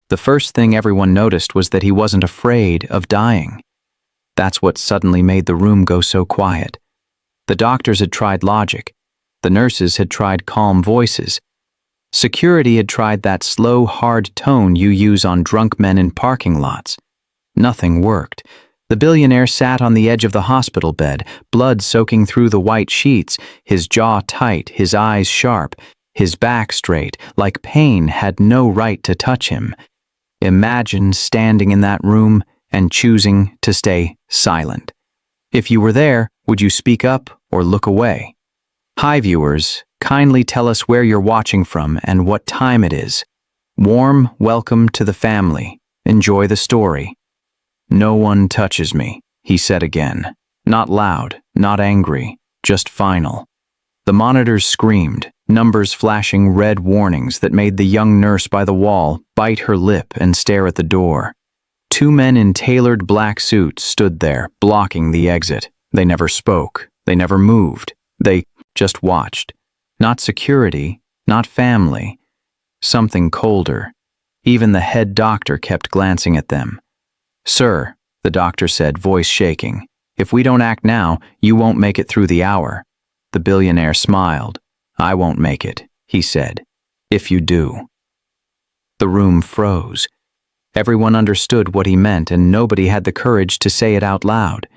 The first thing everyone noticed was that he wasn't afraid of dying. That's what suddenly made the room go so quiet. The doctors had tried logic. The nurses had tried calm voices. Security had tried that slow, hard tone you use on drunk men in parking lots. Nothing worked. The billionaire sat on the edge of the hospital bed, blood soaking through the white sheets, his jaw tight, his eyes sharp, his back straight, like pain had no right to touch him. Imagine standing in that room and choosing to stay silent. If you were there, would you speak up or look away? Hi viewers, kindly tell us where you're watching from and what time it is. Warm welcome to the family. Enjoy the story. No one touches me, he said again. Not loud, not angry, just final. The monitors screamed, numbers flashing red warnings that made the young nurse by the wall bite her lip and stare at the door. Two men in tailored black suits stood there, blocking the exit. They never spoke. They never moved. They just watched. Not security, not family. Something colder. Even the head doctor kept glancing at them. Sir, the doctor said, voice shaking, if we don't act now, you won't make it through the hour. The billionaire smiled. I won't make it, he said. If you do. The room froze. Everyone understood what he meant, and nobody had the courage to say it out loud.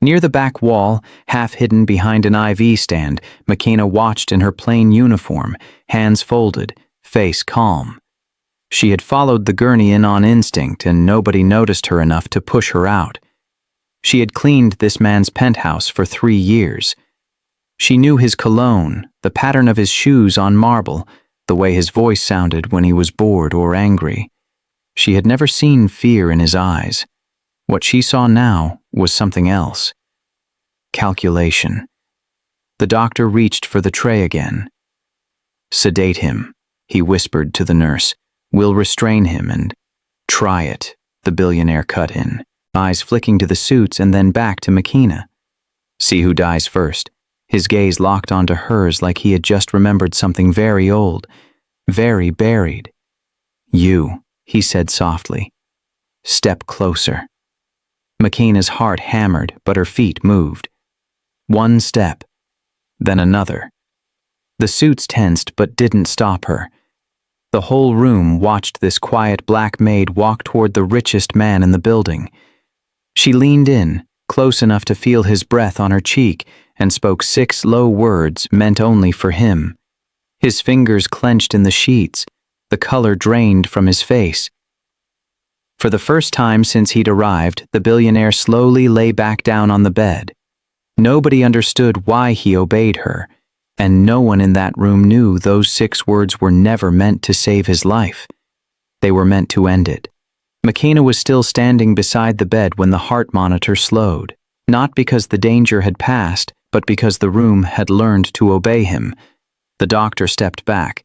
Near the back wall, half hidden behind an IV stand, McKenna watched in her plain uniform, hands folded, face calm. She had followed the gurney in on instinct, and nobody noticed her enough to push her out. She had cleaned this man's penthouse for 3 years. She knew his cologne, the pattern of his shoes on marble, the way his voice sounded when he was bored or angry. She had never seen fear in his eyes. What she saw now was something else. Calculation. The doctor reached for the tray again. Sedate him, he whispered to the nurse. We'll restrain him and try it, the billionaire cut in, eyes flicking to the suits and then back to McKenna. See who dies first. His gaze locked onto hers like he had just remembered something very old, very buried. You, he said softly. Step closer. McKenna's heart hammered, but her feet moved. One step, then another. The suits tensed but didn't stop her. The whole room watched this quiet black maid walk toward the richest man in the building. She leaned in, close enough to feel his breath on her cheek, and spoke 6 low words meant only for him. His fingers clenched in the sheets, the color drained from his face. For the first time since he'd arrived, the billionaire slowly lay back down on the bed. Nobody understood why he obeyed her, and no one in that room knew those 6 words were never meant to save his life. They were meant to end it. McKenna was still standing beside the bed when the heart monitor slowed, not because the danger had passed, but because the room had learned to obey him. The doctor stepped back.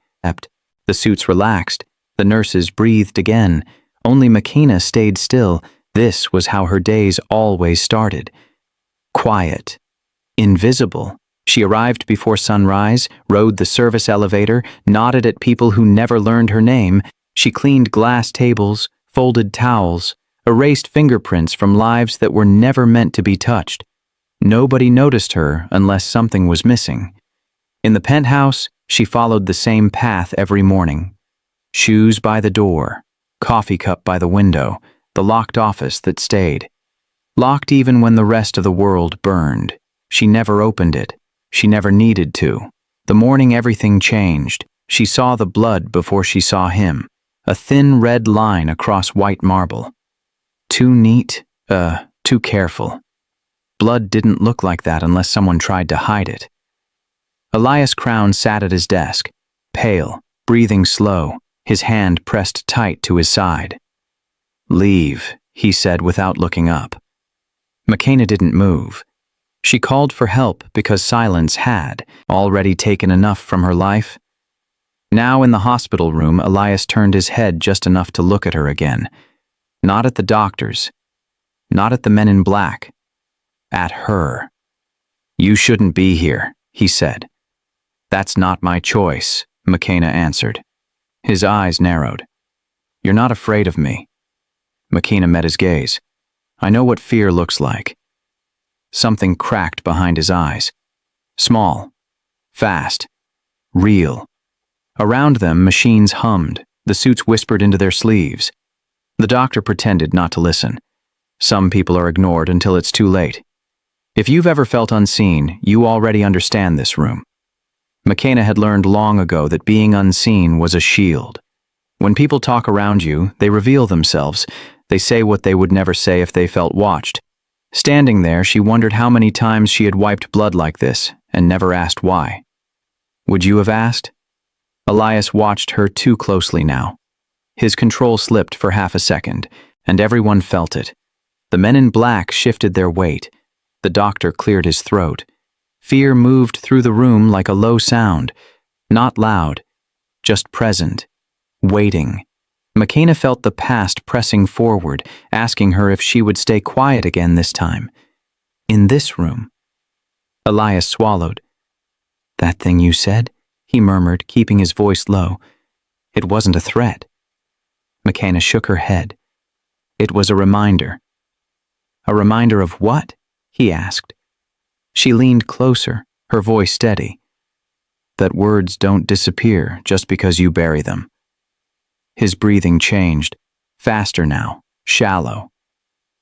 The suits relaxed. The nurses breathed again. Only McKenna stayed still. This was how her days always started. Quiet. Invisible. She arrived before sunrise, rode the service elevator, nodded at people who never learned her name. She cleaned glass tables, folded towels, erased fingerprints from lives that were never meant to be touched. Nobody noticed her unless something was missing. In the penthouse, she followed the same path every morning. Shoes by the door, coffee cup by the window, the locked office that stayed. Locked even when the rest of the world burned. She never opened it. She never needed to. The morning everything changed. She saw the blood before she saw him. A thin red line across white marble. Too neat, too careful. Blood didn't look like that unless someone tried to hide it. Elias Crown sat at his desk, pale, breathing slow, his hand pressed tight to his side. Leave, he said without looking up. McKenna didn't move. She called for help because silence had already taken enough from her life. Now in the hospital room, Elias turned his head just enough to look at her again. Not at the doctors. Not at the men in black. At her. You shouldn't be here, he said. That's not my choice, McKenna answered. His eyes narrowed. You're not afraid of me. McKenna met his gaze. I know what fear looks like. Something cracked behind his eyes. Small, fast, real. Around them, machines hummed. The suits whispered into their sleeves. The doctor pretended not to listen. Some people are ignored until it's too late. If you've ever felt unseen, you already understand this room. McKenna had learned long ago that being unseen was a shield. When people talk around you, they reveal themselves. They say what they would never say if they felt watched. Standing there, she wondered how many times she had wiped blood like this and never asked why. Would you have asked? Elias watched her too closely now. His control slipped for half a second, and everyone felt it. The men in black shifted their weight. The doctor cleared his throat. Fear moved through the room like a low sound, not loud, just present, waiting. McKenna felt the past pressing forward, asking her if she would stay quiet again this time. In this room. Elias swallowed. That thing you said? He murmured, keeping his voice low. It wasn't a threat. McKenna shook her head. It was a reminder. A reminder of what? He asked. She leaned closer, her voice steady. That words don't disappear just because you bury them. His breathing changed, faster now, shallow.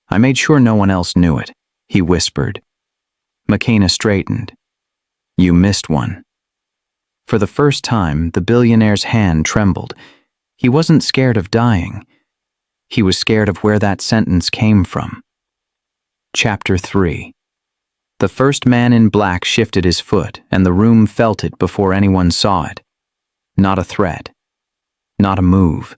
I made sure no one else knew it, he whispered. McKenna straightened. You missed one. For the first time, the billionaire's hand trembled. He wasn't scared of dying. He was scared of where that sentence came from. Chapter 3. The first man in black shifted his foot, and the room felt it before anyone saw it. Not a threat. Not a move.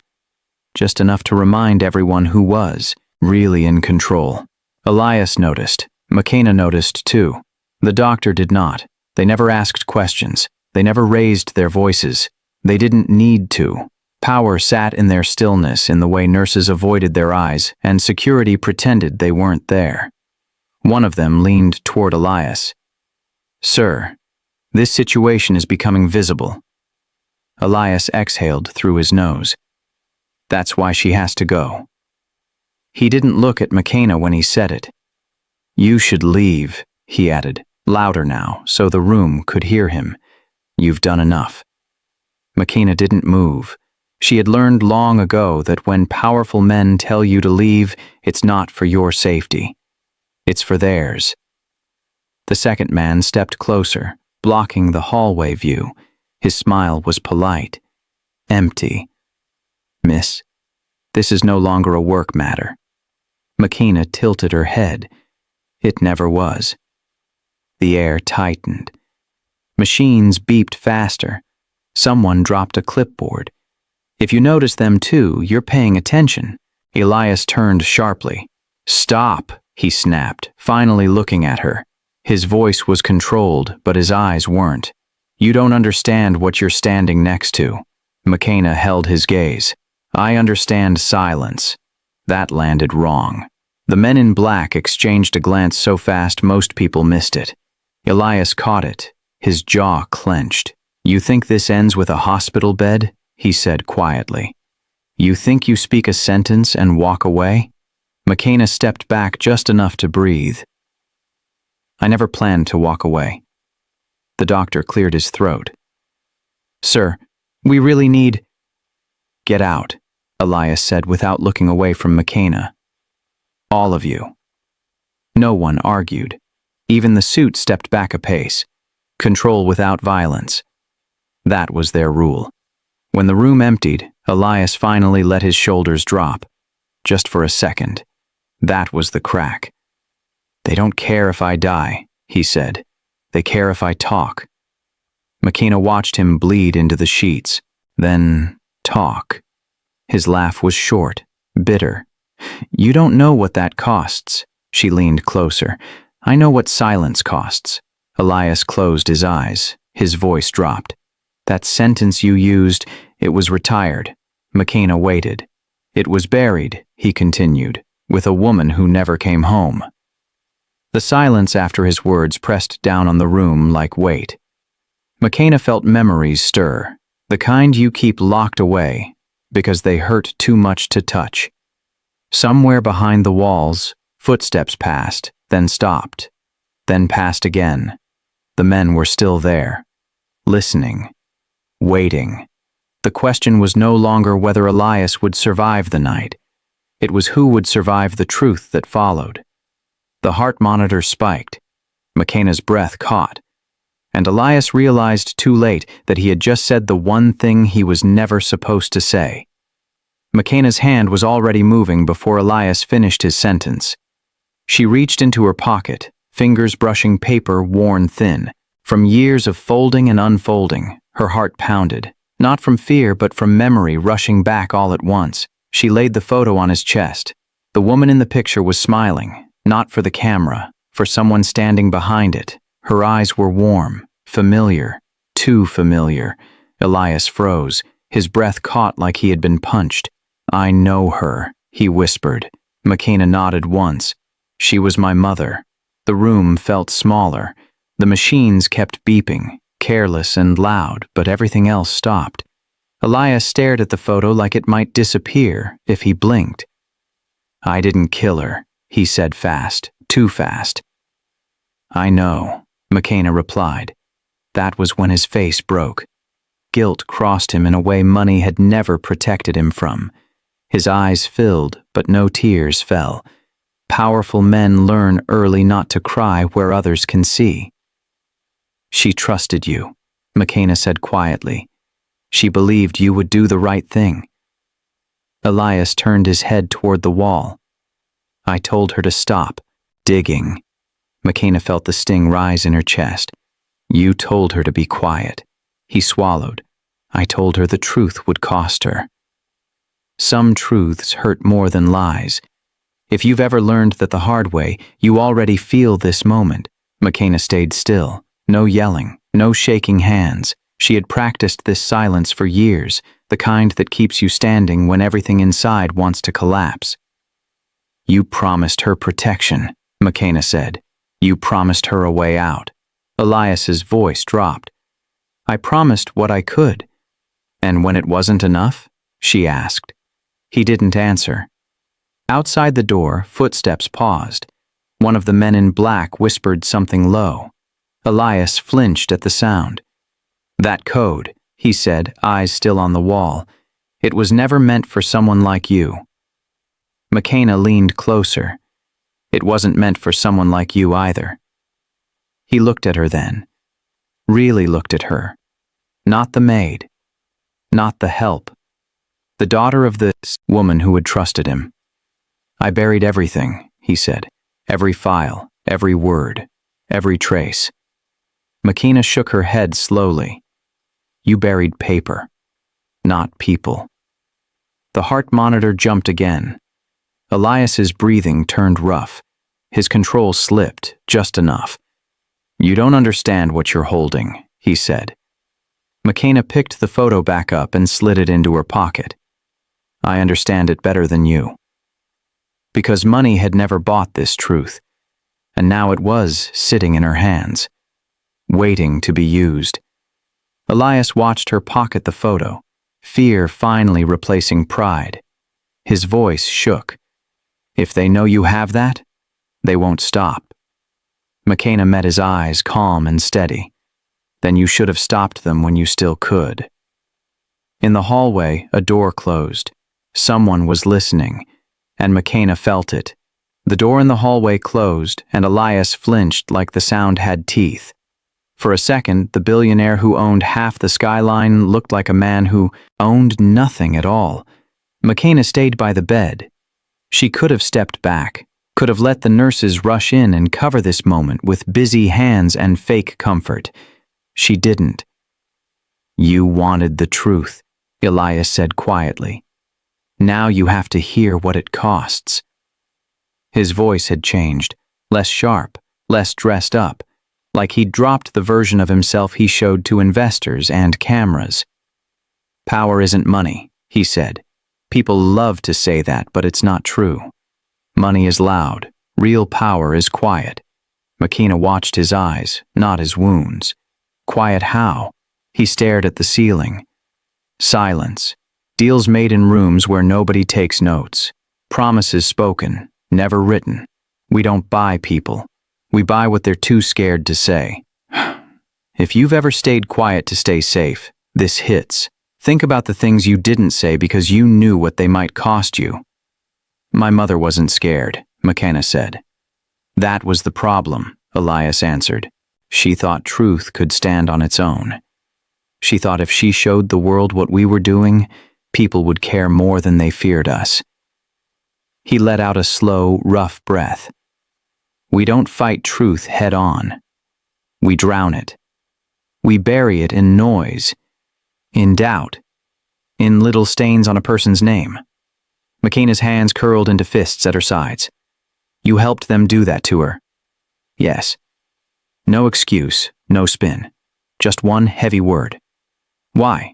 Just enough to remind everyone who was really in control. Elias noticed. McKenna noticed too. The doctor did not. They never asked questions. They never raised their voices. They didn't need to. Power sat in their stillness in the way nurses avoided their eyes, and security pretended they weren't there. One of them leaned toward Elias. Sir, this situation is becoming visible. Elias exhaled through his nose. That's why she has to go. He didn't look at McKenna when he said it. You should leave, he added, louder now, so the room could hear him. You've done enough. McKenna didn't move. She had learned long ago that when powerful men tell you to leave, it's not for your safety. It's for theirs. The second man stepped closer, blocking the hallway view. His smile was polite. Empty. Miss, this is no longer a work matter. McKenna tilted her head. It never was. The air tightened. Machines beeped faster. Someone dropped a clipboard. If you notice them too, you're paying attention. Elias turned sharply. Stop, he snapped, finally looking at her. His voice was controlled, but his eyes weren't. You don't understand what you're standing next to. McKenna held his gaze. I understand silence. That landed wrong. The men in black exchanged a glance so fast most people missed it. Elias caught it. His jaw clenched. You think this ends with a hospital bed? He said quietly. You think you speak a sentence and walk away? McKenna stepped back just enough to breathe. I never planned to walk away. The doctor cleared his throat. Sir, we really need... Get out, Elias said without looking away from McKenna. All of you. No one argued. Even the suit stepped back a pace. Control without violence. That was their rule. When the room emptied, Elias finally let his shoulders drop. Just for a second. That was the crack. They don't care if I die, he said. They care if I talk. McKenna watched him bleed into the sheets. Then, talk. His laugh was short, bitter. You don't know what that costs. She leaned closer. I know what silence costs. Elias closed his eyes. His voice dropped. That sentence you used, it was retired. McKenna waited. It was buried, he continued, with a woman who never came home. The silence after his words pressed down on the room like weight. McKenna felt memories stir, the kind you keep locked away, because they hurt too much to touch. Somewhere behind the walls, footsteps passed, then stopped, then passed again. The men were still there, listening, waiting. The question was no longer whether Elias would survive the night. It was who would survive the truth that followed. The heart monitor spiked. McKenna's breath caught. And Elias realized too late that he had just said the one thing he was never supposed to say. McKenna's hand was already moving before Elias finished his sentence. She reached into her pocket, fingers brushing paper worn thin. From years of folding and unfolding, her heart pounded, not from fear but from memory rushing back all at once. She laid the photo on his chest. The woman in the picture was smiling, not for the camera, for someone standing behind it. Her eyes were warm, familiar, too familiar. Elias froze, his breath caught like he had been punched. "I know her," he whispered. McKenna nodded once. "She was my mother." The room felt smaller. The machines kept beeping, careless and loud, but everything else stopped. Elias stared at the photo like it might disappear if he blinked. "I didn't kill her," he said fast, too fast. "I know," McKenna replied. That was when his face broke. Guilt crossed him in a way money had never protected him from. His eyes filled, but no tears fell. Powerful men learn early not to cry where others can see. "She trusted you," McKenna said quietly. "She believed you would do the right thing." Elias turned his head toward the wall. "I told her to stop digging." McKenna felt the sting rise in her chest. "You told her to be quiet." He swallowed. "I told her the truth would cost her." Some truths hurt more than lies. If you've ever learned that the hard way, you already feel this moment. McKenna stayed still. No yelling, no shaking hands. She had practiced this silence for years, the kind that keeps you standing when everything inside wants to collapse. "You promised her protection," McKenna said. "You promised her a way out." Elias's voice dropped. "I promised what I could." "And when it wasn't enough?" she asked. He didn't answer. Outside the door, footsteps paused. One of the men in black whispered something low. Elias flinched at the sound. "That code," he said, eyes still on the wall. "It was never meant for someone like you." McKenna leaned closer. "It wasn't meant for someone like you either." He looked at her then. Really looked at her. Not the maid. Not the help. The daughter of the woman who had trusted him. "I buried everything," he said. "Every file, every word, every trace." McKenna shook her head slowly. "You buried paper, not people." The heart monitor jumped again. Elias's breathing turned rough. His control slipped, just enough. "You don't understand what you're holding," he said. McKenna picked the photo back up and slid it into her pocket. "I understand it better than you." Because money had never bought this truth, and now it was sitting in her hands, waiting to be used. Elias watched her pocket the photo, fear finally replacing pride. His voice shook. "If they know you have that, they won't stop." McKenna met his eyes, calm and steady. "Then you should have stopped them when you still could." In the hallway, a door closed. Someone was listening, and McKenna felt it. The door in the hallway closed, and Elias flinched like the sound had teeth. For a second, the billionaire who owned half the skyline looked like a man who owned nothing at all. McKenna stayed by the bed. She could have stepped back, could have let the nurses rush in and cover this moment with busy hands and fake comfort. She didn't. "You wanted the truth," Elias said quietly. "Now you have to hear what it costs." His voice had changed, less sharp, less dressed up, like he'd dropped the version of himself he showed to investors and cameras. "Power isn't money," he said. "People love to say that, but it's not true. Money is loud. Real power is quiet." McKenna watched his eyes, not his wounds. "Quiet how?" He stared at the ceiling. Silence. Deals made in rooms where nobody takes notes. Promises spoken, never written. We don't buy people. We buy what they're too scared to say. If you've ever stayed quiet to stay safe, this hits. Think about the things you didn't say because you knew what they might cost you. My mother wasn't scared, McKenna said. That was the problem, Elias answered. She thought truth could stand on its own. She thought if she showed the world what we were doing, people would care more than they feared us. He let out a slow, rough breath. We don't fight truth head on. We drown it. We bury it in noise, in doubt, in little stains on a person's name. McKenna's hands curled into fists at her sides. You helped them do that to her. Yes. No excuse, no spin. Just one heavy word. Why?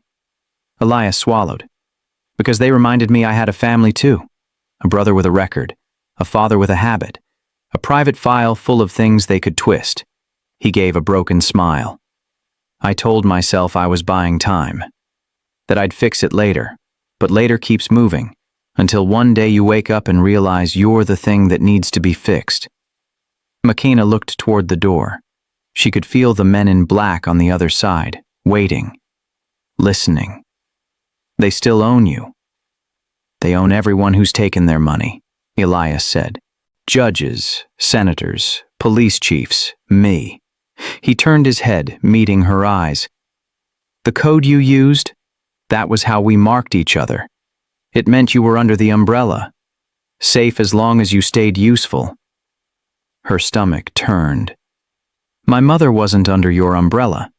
Elias swallowed. Because they reminded me I had a family too. A brother with a record, a father with a habit, a private file full of things they could twist. He gave a broken smile. I told myself I was buying time, that I'd fix it later, but later keeps moving, until one day you wake up and realize you're the thing that needs to be fixed. McKenna looked toward the door. She could feel the men in black on the other side, waiting, listening. They still own you. They own everyone who's taken their money, Elias said. Judges, senators, police chiefs, me. He turned his head, meeting her eyes. The code you used? That was how we marked each other. It meant you were under the umbrella, safe as long as you stayed useful. Her stomach turned. My mother wasn't under your umbrella.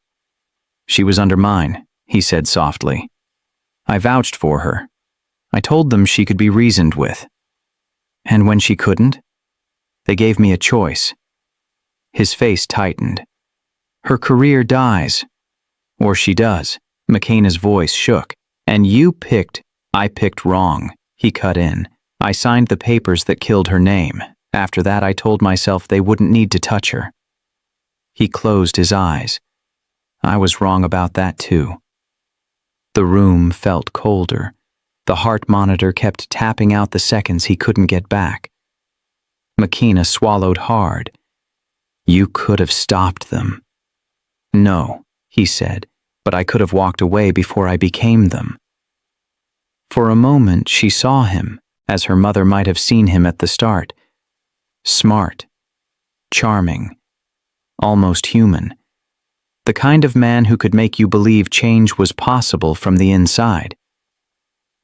She was under mine, he said softly. I vouched for her. I told them she could be reasoned with. And when she couldn't, they gave me a choice. His face tightened. Her career dies. Or she does. McKenna's voice shook. And you picked. I picked wrong. He cut in. I signed the papers that killed her name. After that, I told myself they wouldn't need to touch her. He closed his eyes. I was wrong about that too. The room felt colder. The heart monitor kept tapping out the seconds he couldn't get back. McKenna swallowed hard. You could have stopped them. No, he said, but I could have walked away before I became them. For a moment she saw him, as her mother might have seen him at the start. Smart, charming, almost human. The kind of man who could make you believe change was possible from the inside.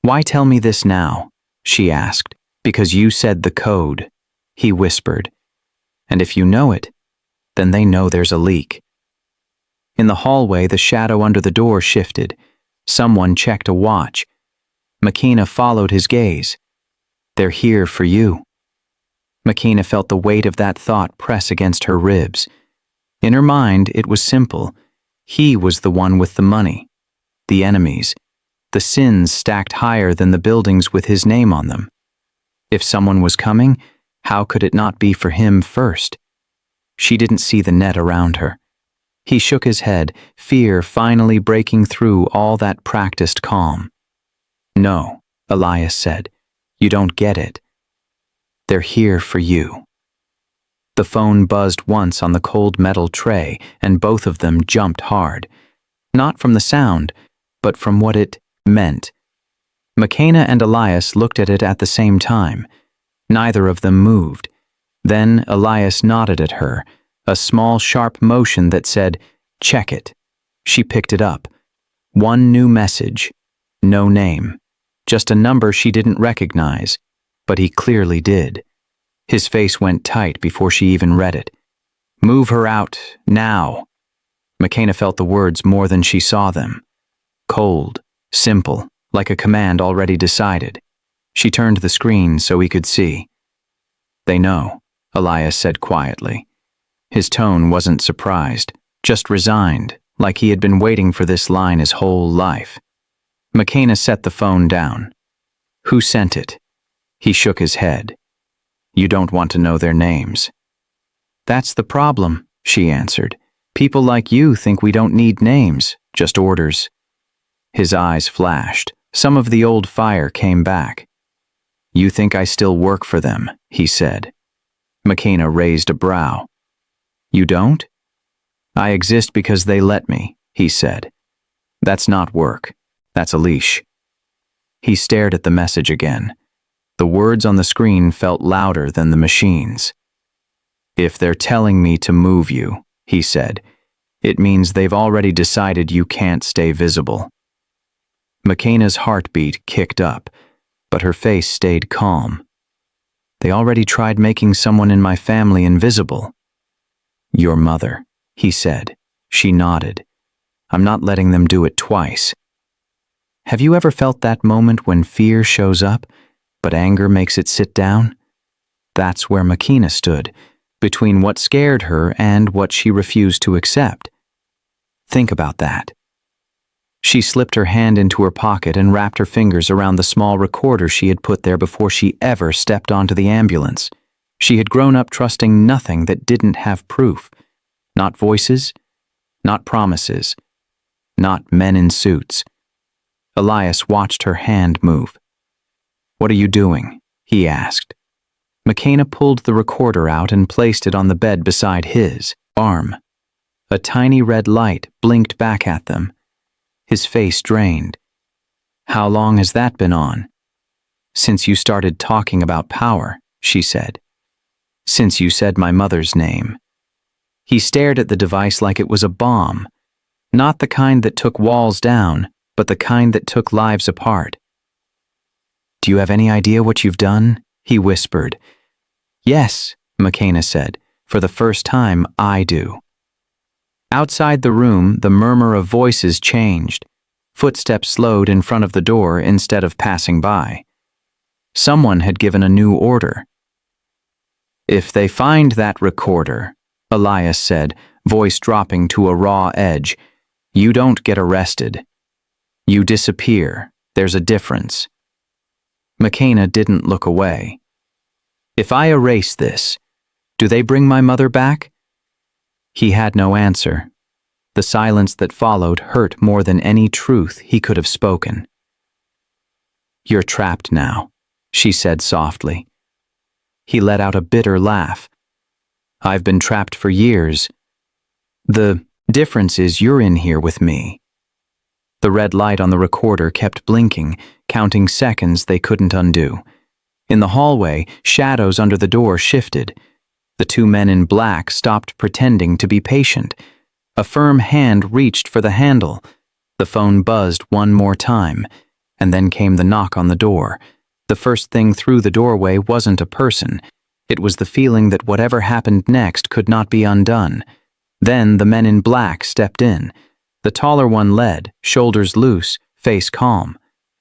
Why tell me this now? She asked. Because you said the code, he whispered. And if you know it, then they know there's a leak. In the hallway, the shadow under the door shifted. Someone checked a watch. McKenna followed his gaze. They're here for you. McKenna felt the weight of that thought press against her ribs. In her mind, it was simple. He was the one with the money, the enemies, the sins stacked higher than the buildings with his name on them. If someone was coming, how could it not be for him first? She didn't see the net around her. He shook his head, fear finally breaking through all that practiced calm. No, Elias said, you don't get it. They're here for you. The phone buzzed once on the cold metal tray, and both of them jumped hard. Not from the sound, but from what it meant. McKenna and Elias looked at it at the same time. Neither of them moved. Then Elias nodded at her, a small, sharp motion that said, check it. She picked it up. One new message. No name. Just a number she didn't recognize, but he clearly did. His face went tight before she even read it. Move her out, now. McKenna felt the words more than she saw them. Cold, simple, like a command already decided. She turned the screen so he could see. They know, Elias said quietly. His tone wasn't surprised, just resigned, like he had been waiting for this line his whole life. McKenna set the phone down. Who sent it? He shook his head. You don't want to know their names. That's the problem, she answered. People like you think we don't need names, just orders. His eyes flashed, Some of the old fire came back. "You think I still work for them," he said. McKenna raised a brow. "You don't?" "I exist because they let me," he said. "That's not work. That's a leash." He stared at the message again. The words on the screen felt louder than the machine's. "If they're telling me to move you," he said, "it means they've already decided you can't stay visible." McKenna's heartbeat kicked up, but her face stayed calm. "They already tried making someone in my family invisible." "Your mother," he said. She nodded. "I'm not letting them do it twice." Have you ever felt that moment when fear shows up, but anger makes it sit down? That's where McKenna stood, between what scared her and what she refused to accept. Think about that. She slipped her hand into her pocket and wrapped her fingers around the small recorder she had put there before she ever stepped onto the ambulance. She had grown up trusting nothing that didn't have proof. Not voices, not promises, not men in suits. Elias watched her hand move. "What are you doing?" he asked. McKenna pulled the recorder out and placed it on the bed beside his arm. A tiny red light blinked back at them. His face drained. "How long has that been on?" "Since you started talking about power," she said. "Since you said my mother's name." He stared at the device like it was a bomb, not the kind that took walls down, but the kind that took lives apart. "Do you have any idea what you've done?" he whispered. "Yes," McKenna said. "For the first time, I do." Outside the room, the murmur of voices changed. Footsteps slowed in front of the door instead of passing by. Someone had given a new order. "If they find that recorder," Elias said, voice dropping to a raw edge, "you don't get arrested. You disappear. There's a difference." McKenna didn't look away. "If I erase this, do they bring my mother back?" He had no answer. The silence that followed hurt more than any truth he could have spoken. "You're trapped now," she said softly. He let out a bitter laugh. "I've been trapped for years. The difference is you're in here with me." The red light on the recorder kept blinking, counting seconds they couldn't undo. In the hallway, shadows under the door shifted. The two men in black stopped pretending to be patient. A firm hand reached for the handle. The phone buzzed one more time, and then came the knock on the door. The first thing through the doorway wasn't a person. It was the feeling that whatever happened next could not be undone. Then the men in black stepped in. The taller one led, shoulders loose, face calm.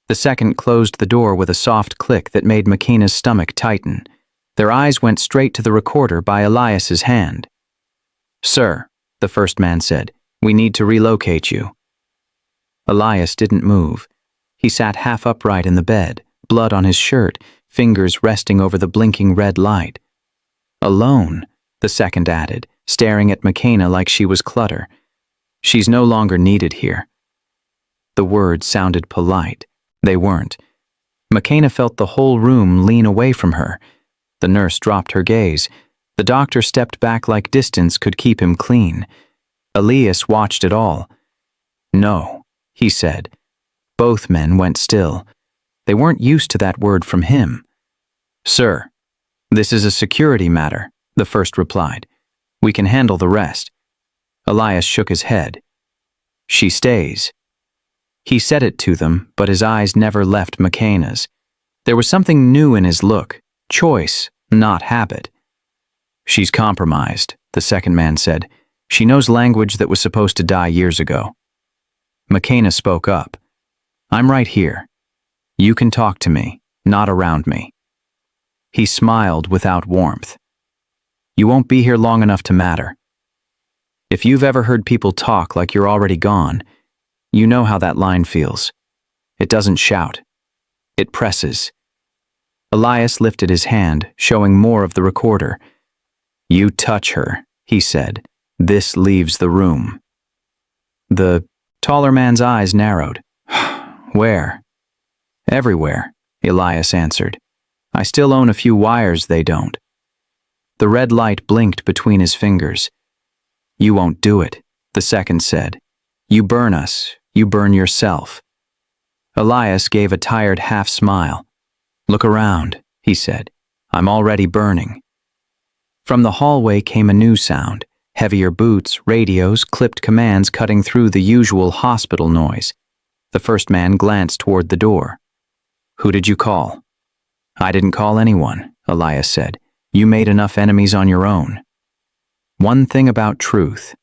The second closed the door with a soft click that made McKenna's stomach tighten. Their eyes went straight to the recorder by Elias's hand. "Sir," the first man said, "we need to relocate you." Elias didn't move. He sat half upright in the bed, blood on his shirt, fingers resting over the blinking red light. "Alone," the second added, staring at McKenna like she was clutter. "She's no longer needed here." The words sounded polite. They weren't. McKenna felt the whole room lean away from her. The nurse dropped her gaze. The doctor stepped back like distance could keep him clean. Elias watched it all. "No," he said. Both men went still. They weren't used to that word from him. "Sir, this is a security matter," the first replied. "We can handle the rest." Elias shook his head. "She stays." He said it to them, but his eyes never left McKenna's. There was something new in his look, choice, not habit. "She's compromised," the second man said. "She knows language that was supposed to die years ago." McKenna spoke up. "I'm right here. You can talk to me, not around me." He smiled without warmth. "You won't be here long enough to matter. If you've ever heard people talk like you're already gone, you know how that line feels. It doesn't shout. It presses." Elias lifted his hand, showing more of the recorder. "You touch her," he said. "This leaves the room." The taller man's eyes narrowed. "Where?" Everywhere, Elias answered. I still own a few wires they don't. The red light blinked between his fingers. You won't do it, the second said. You burn us, you burn yourself. Elias gave a tired half-smile. Look around, he said. I'm already burning. From the hallway came a new sound, heavier boots, radios, clipped commands cutting through the usual hospital noise. The first man glanced toward the door. Who did you call? I didn't call anyone, Elias said. You made enough enemies on your own. One thing about truth.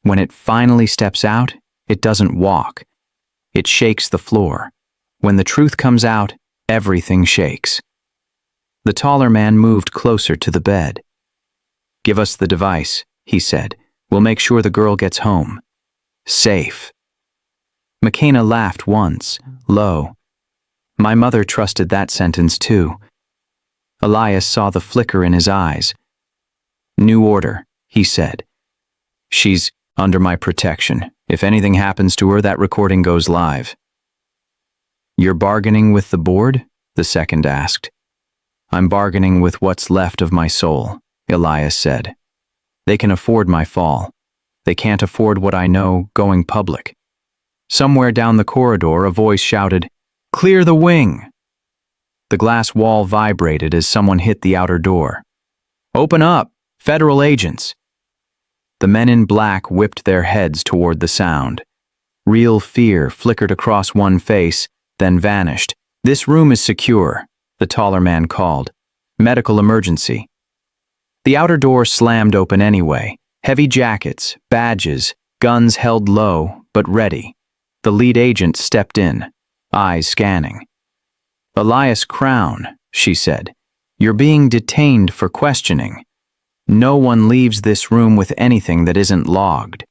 When it finally steps out, it doesn't walk. It shakes the floor. When the truth comes out, everything shakes. The taller man moved closer to the bed. Give us the device, he said. We'll make sure the girl gets home. Safe. McKenna laughed once, low. My mother trusted that sentence too. Elias saw the flicker in his eyes. New order, he said. She's under my protection. If anything happens to her, that recording goes live. You're bargaining with the board? The second asked. I'm bargaining with what's left of my soul, Elias said. They can afford my fall. They can't afford what I know going public. Somewhere down the corridor, a voice shouted, Clear the wing! The glass wall vibrated as someone hit the outer door. Open up! Federal agents! The men in black whipped their heads toward the sound. Real fear flickered across one face, then vanished. This room is secure, the taller man called. Medical emergency. The outer door slammed open anyway. Heavy jackets, badges, guns held low, but ready. The lead agent stepped in, eyes scanning. Elias Crown, she said. You're being detained for questioning. No one leaves this room with anything that isn't logged.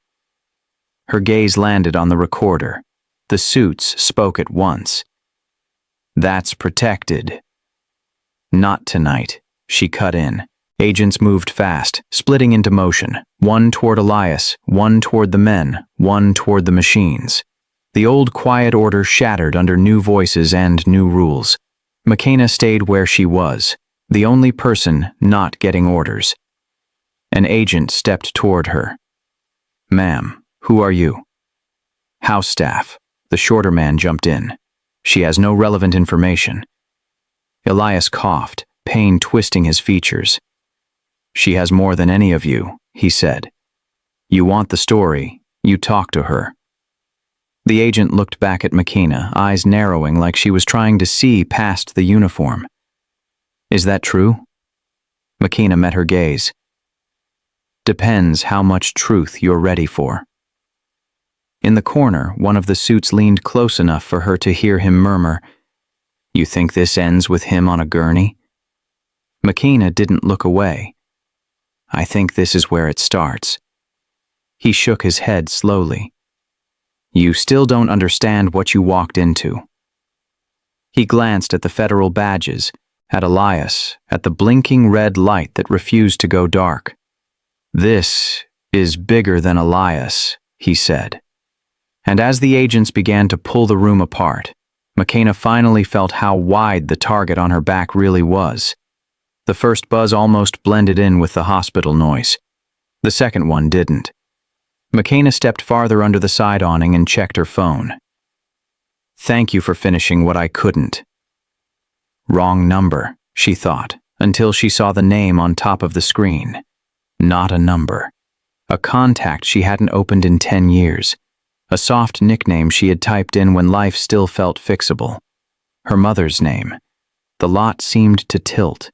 Her gaze landed on the recorder. The suits spoke at once. That's protected. Not tonight, she cut in. Agents moved fast, splitting into motion. One toward Elias, one toward the men, one toward the machines. The old quiet order shattered under new voices and new rules. McKenna stayed where she was, the only person not getting orders. An agent stepped toward her. Ma'am, who are you? House staff. The shorter man jumped in. She has no relevant information. Elias coughed, pain twisting his features. She has more than any of you, he said. You want the story, you talk to her. The agent looked back at McKenna, eyes narrowing like she was trying to see past the uniform. Is that true? McKenna met her gaze. Depends how much truth you're ready for. In the corner, one of the suits leaned close enough for her to hear him murmur, You think this ends with him on a gurney? McKenna didn't look away. I think this is where it starts. He shook his head slowly. You still don't understand what you walked into. He glanced at the federal badges, at Elias, at the blinking red light that refused to go dark. This is bigger than Elias, he said. And as the agents began to pull the room apart, McKenna finally felt how wide the target on her back really was. The first buzz almost blended in with the hospital noise. The second one didn't. McKenna stepped farther under the side awning and checked her phone. Thank you for finishing what I couldn't. Wrong number, she thought, until she saw the name on top of the screen. Not a number. A contact she hadn't opened in 10 years. A soft nickname she had typed in when life still felt fixable. Her mother's name. The lot seemed to tilt.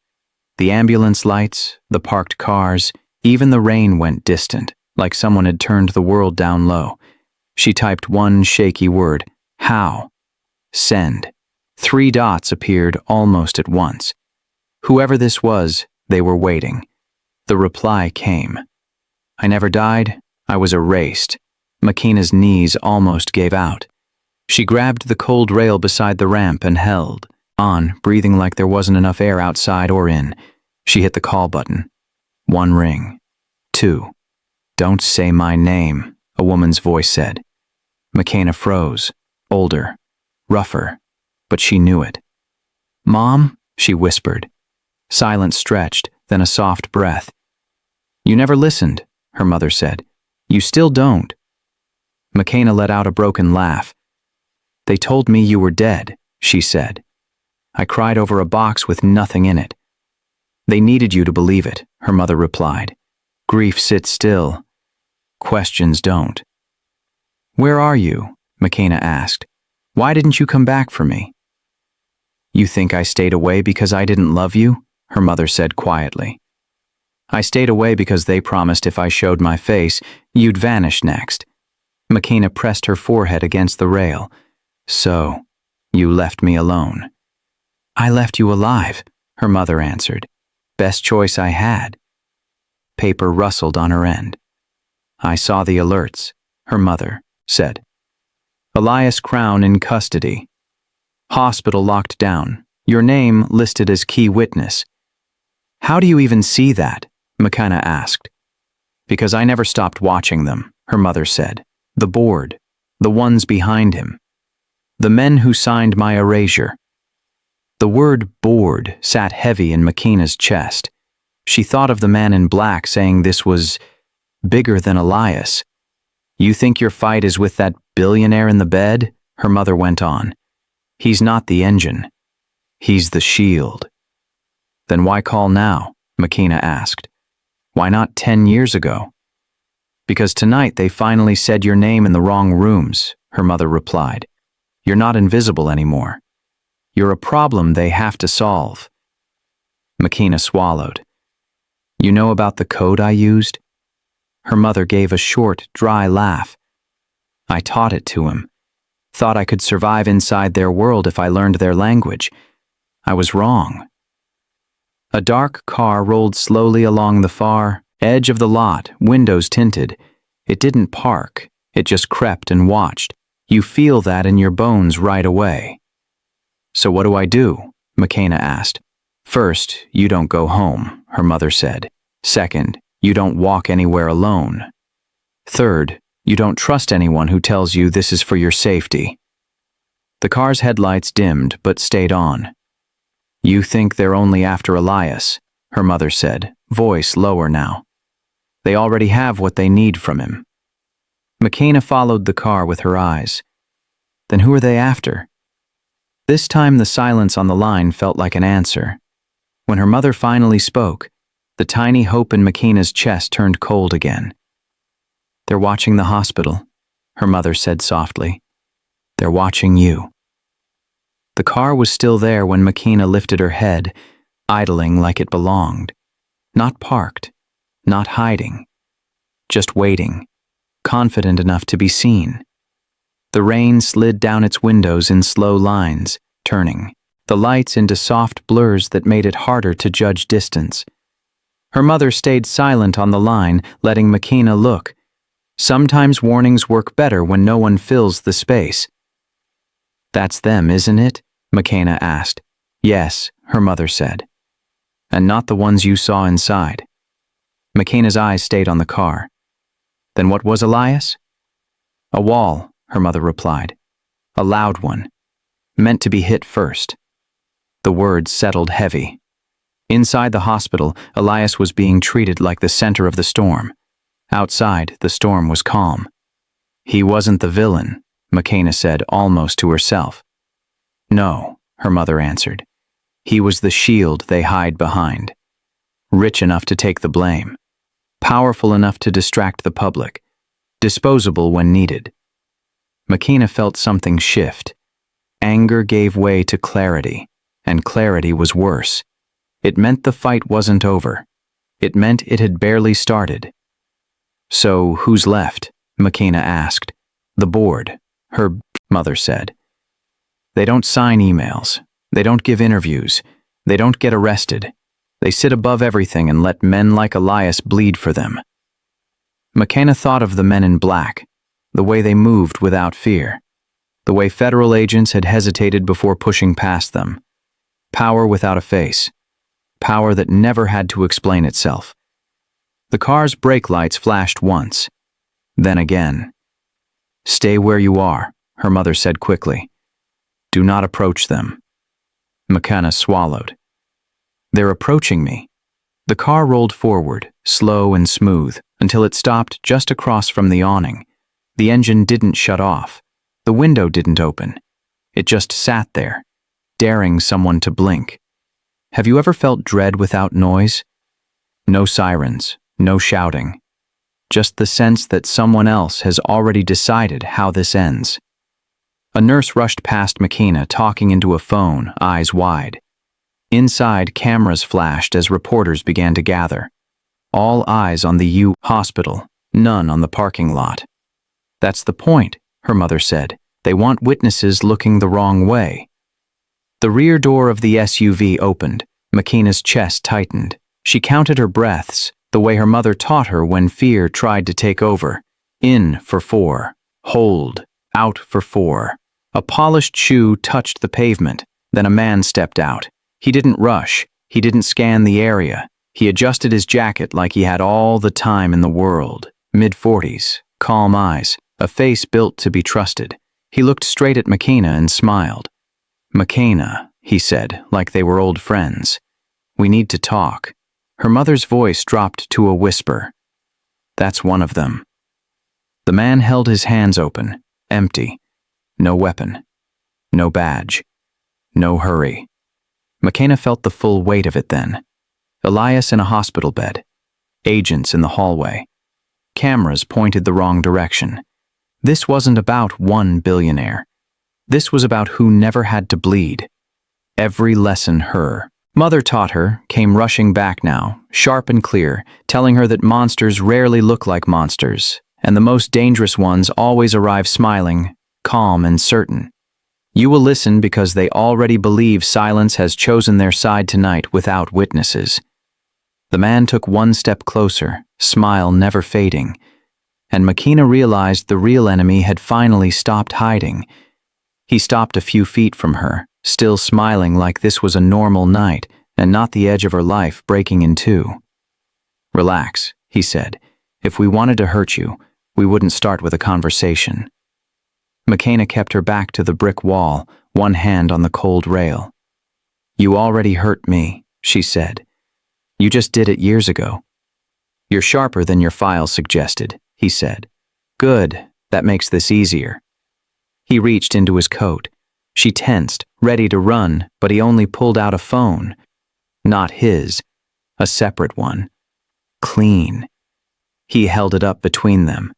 The ambulance lights, the parked cars, even the rain went distant, like someone had turned the world down low. She typed one shaky word, how? Send. 3 dots appeared almost at once. Whoever this was, they were waiting. The reply came. I never died, I was erased. McKenna's knees almost gave out. She grabbed the cold rail beside the ramp and held on, breathing like there wasn't enough air outside or in. She hit the call button. 1 ring. 2. Don't say my name, a woman's voice said. McKenna froze. Older. Rougher. but she knew it. "Mom?" she whispered. Silence stretched, then a soft breath. "You never listened," her mother said. "You still don't." McKenna let out a broken laugh. "They told me you were dead," she said. "I cried over a box with nothing in it." "They needed you to believe it," her mother replied. "Grief sits still. Questions don't." "Where are you?" McKenna asked. "Why didn't you come back for me?" "You think I stayed away because I didn't love you?" her mother said quietly. "I stayed away because they promised if I showed my face, you'd vanish next." McKenna pressed her forehead against the rail. "So, you left me alone." "I left you alive," her mother answered. "Best choice I had." Paper rustled on her end. "I saw the alerts," her mother said. "Elias Crown in custody. Hospital locked down. Your name listed as key witness." "How do you even see that?" McKenna asked. "Because I never stopped watching them," her mother said. "The board. The ones behind him. The men who signed my erasure." The word board sat heavy in McKenna's chest. She thought of the man in black saying this was bigger than Elias. "You think your fight is with that billionaire in the bed?" her mother went on. "He's not the engine. He's the shield." "Then why call now?" McKenna asked. "Why not 10 years ago?" "Because tonight they finally said your name in the wrong rooms," her mother replied. "You're not invisible anymore. You're a problem they have to solve." McKenna swallowed. "You know about the code I used?" Her mother gave a short, dry laugh. "I taught it to him. Thought I could survive inside their world if I learned their language. I was wrong." A dark car rolled slowly along the far edge of the lot, windows tinted. It didn't park, it just crept and watched. You feel that in your bones right away. "So what do I do?" McKenna asked. "First, you don't go home," her mother said. "Second, you don't walk anywhere alone. Third, you don't trust anyone who tells you this is for your safety." The car's headlights dimmed but stayed on. "You think they're only after Elias," her mother said, voice lower now. "They already have what they need from him." McKenna followed the car with her eyes. "Then who are they after?" This time the silence on the line felt like an answer. When her mother finally spoke, the tiny hope in McKenna's chest turned cold again. "They're watching the hospital," her mother said softly. "They're watching you." The car was still there when McKenna lifted her head, idling like it belonged. Not parked, not hiding, just waiting, confident enough to be seen. The rain slid down its windows in slow lines, turning the lights into soft blurs that made it harder to judge distance. Her mother stayed silent on the line, letting McKenna look. Sometimes warnings work better when no one fills the space. "That's them, isn't it?" McKenna asked. "Yes," her mother said. "And not the ones you saw inside." McKenna's eyes stayed on the car. "Then what was Elias?" "A wall," her mother replied. "A loud one. Meant to be hit first." The words settled heavy. Inside the hospital, Elias was being treated like the center of the storm. Outside, the storm was calm. "He wasn't the villain," McKenna said almost to herself. "No," her mother answered. "He was the shield they hide behind. Rich enough to take the blame. Powerful enough to distract the public. Disposable when needed." McKenna felt something shift. Anger gave way to clarity, and clarity was worse. It meant the fight wasn't over. It meant it had barely started. "So, who's left?" McKenna asked. "The board," her mother said. "They don't sign emails. They don't give interviews. They don't get arrested. They sit above everything and let men like Elias bleed for them." McKenna thought of the men in black, the way they moved without fear, the way federal agents had hesitated before pushing past them. Power without a face. Power that never had to explain itself. The car's brake lights flashed once, then again. "Stay where you are," her mother said quickly. Do not approach them. McKenna swallowed. They're approaching me. The car rolled forward, slow and smooth, until it stopped just across from the awning. The engine didn't shut off. The window didn't open. It just sat there, daring someone to blink. Have you ever felt dread without noise? No sirens, no shouting. Just the sense that someone else has already decided how this ends. A nurse rushed past McKenna, talking into a phone, eyes wide. Inside, cameras flashed as reporters began to gather. All eyes on the U hospital, none on the parking lot. That's the point, her mother said. They want witnesses looking the wrong way. The rear door of the SUV opened. McKenna's chest tightened. She counted her breaths, the way her mother taught her when fear tried to take over. In for 4. Hold. Out for 4. A polished shoe touched the pavement. Then a man stepped out. He didn't rush. He didn't scan the area. He adjusted his jacket like he had all the time in the world. Mid-40s, calm eyes, a face built to be trusted. He looked straight at McKenna and smiled. "McKenna," he said, like they were old friends. "We need to talk." Her mother's voice dropped to a whisper. "That's one of them." The man held his hands open, empty. No weapon. No badge. No hurry. McKenna felt the full weight of it then. Elias in a hospital bed. Agents in the hallway. Cameras pointed the wrong direction. This wasn't about one billionaire. This was about who never had to bleed. Every lesson her mother taught her came rushing back now, sharp and clear, telling her that monsters rarely look like monsters, and the most dangerous ones always arrive smiling, calm and certain. You will listen because they already believe silence has chosen their side tonight without witnesses. The man took one step closer, smile never fading, and McKenna realized the real enemy had finally stopped hiding. He stopped a few feet from her, still smiling like this was a normal night and not the edge of her life breaking in two. "Relax," he said. "If we wanted to hurt you, we wouldn't start with a conversation." McKenna kept her back to the brick wall, one hand on the cold rail. "You already hurt me," she said. "You just did it years ago." "You're sharper than your file suggested," he said. "Good, that makes this easier." He reached into his coat. She tensed, ready to run, but he only pulled out a phone. Not his, a separate one. Clean. He held it up between them.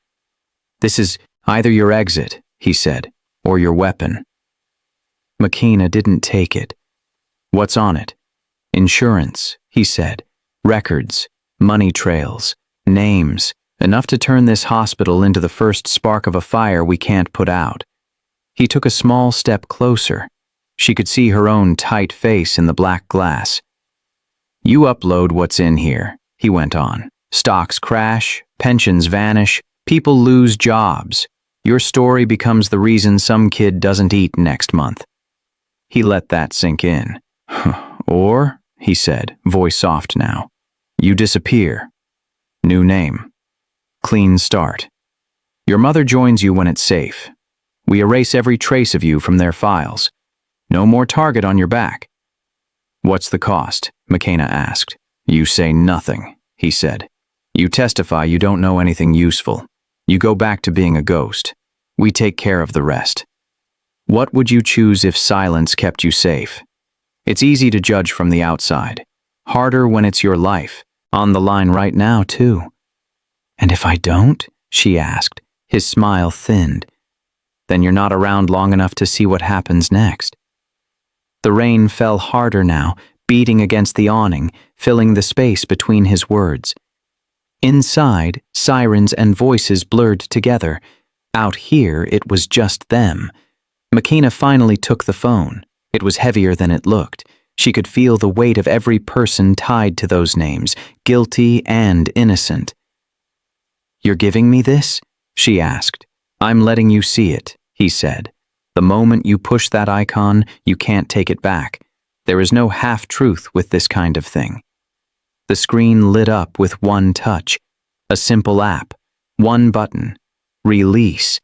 "This is either your exit," he said, "or your weapon." McKenna didn't take it. "What's on it?" "Insurance," he said. "Records, money trails, names, enough to turn this hospital into the first spark of a fire we can't put out." He took a small step closer. She could see her own tight face in the black glass. "You upload what's in here," he went on. "Stocks crash, pensions vanish, people lose jobs. Your story becomes the reason some kid doesn't eat next month." He let that sink in. "Or," he said, voice soft now, "you disappear. New name. Clean start. Your mother joins you when it's safe. We erase every trace of you from their files. No more target on your back." "What's the cost?" McKenna asked. "You say nothing," he said. "You testify you don't know anything useful. You go back to being a ghost. We take care of the rest." What would you choose if silence kept you safe? It's easy to judge from the outside. Harder when it's your life, on the line right now, too. "And if I don't?" she asked, his smile thinned. "Then you're not around long enough to see what happens next." The rain fell harder now, beating against the awning, filling the space between his words. Inside, sirens and voices blurred together. Out here, it was just them. McKenna finally took the phone. It was heavier than it looked. She could feel the weight of every person tied to those names, guilty and innocent. "You're giving me this?" she asked. "I'm letting you see it," he said. "The moment you push that icon, you can't take it back. There is no half-truth with this kind of thing." The screen lit up with one touch. A simple app. One button. Release.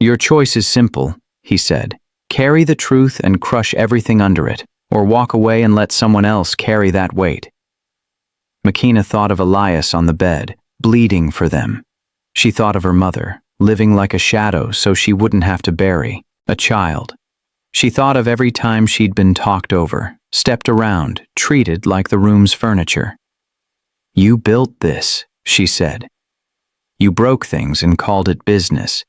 "Your choice is simple," he said. Carry the truth and crush everything under it, or walk away and let someone else carry that weight. Makina thought of Elias on the bed, bleeding for them. She thought of her mother, living like a shadow so she wouldn't have to bury a child. She thought of every time she'd been talked over, stepped around, treated like the room's furniture. "You built this," she said. "You broke things and called it business.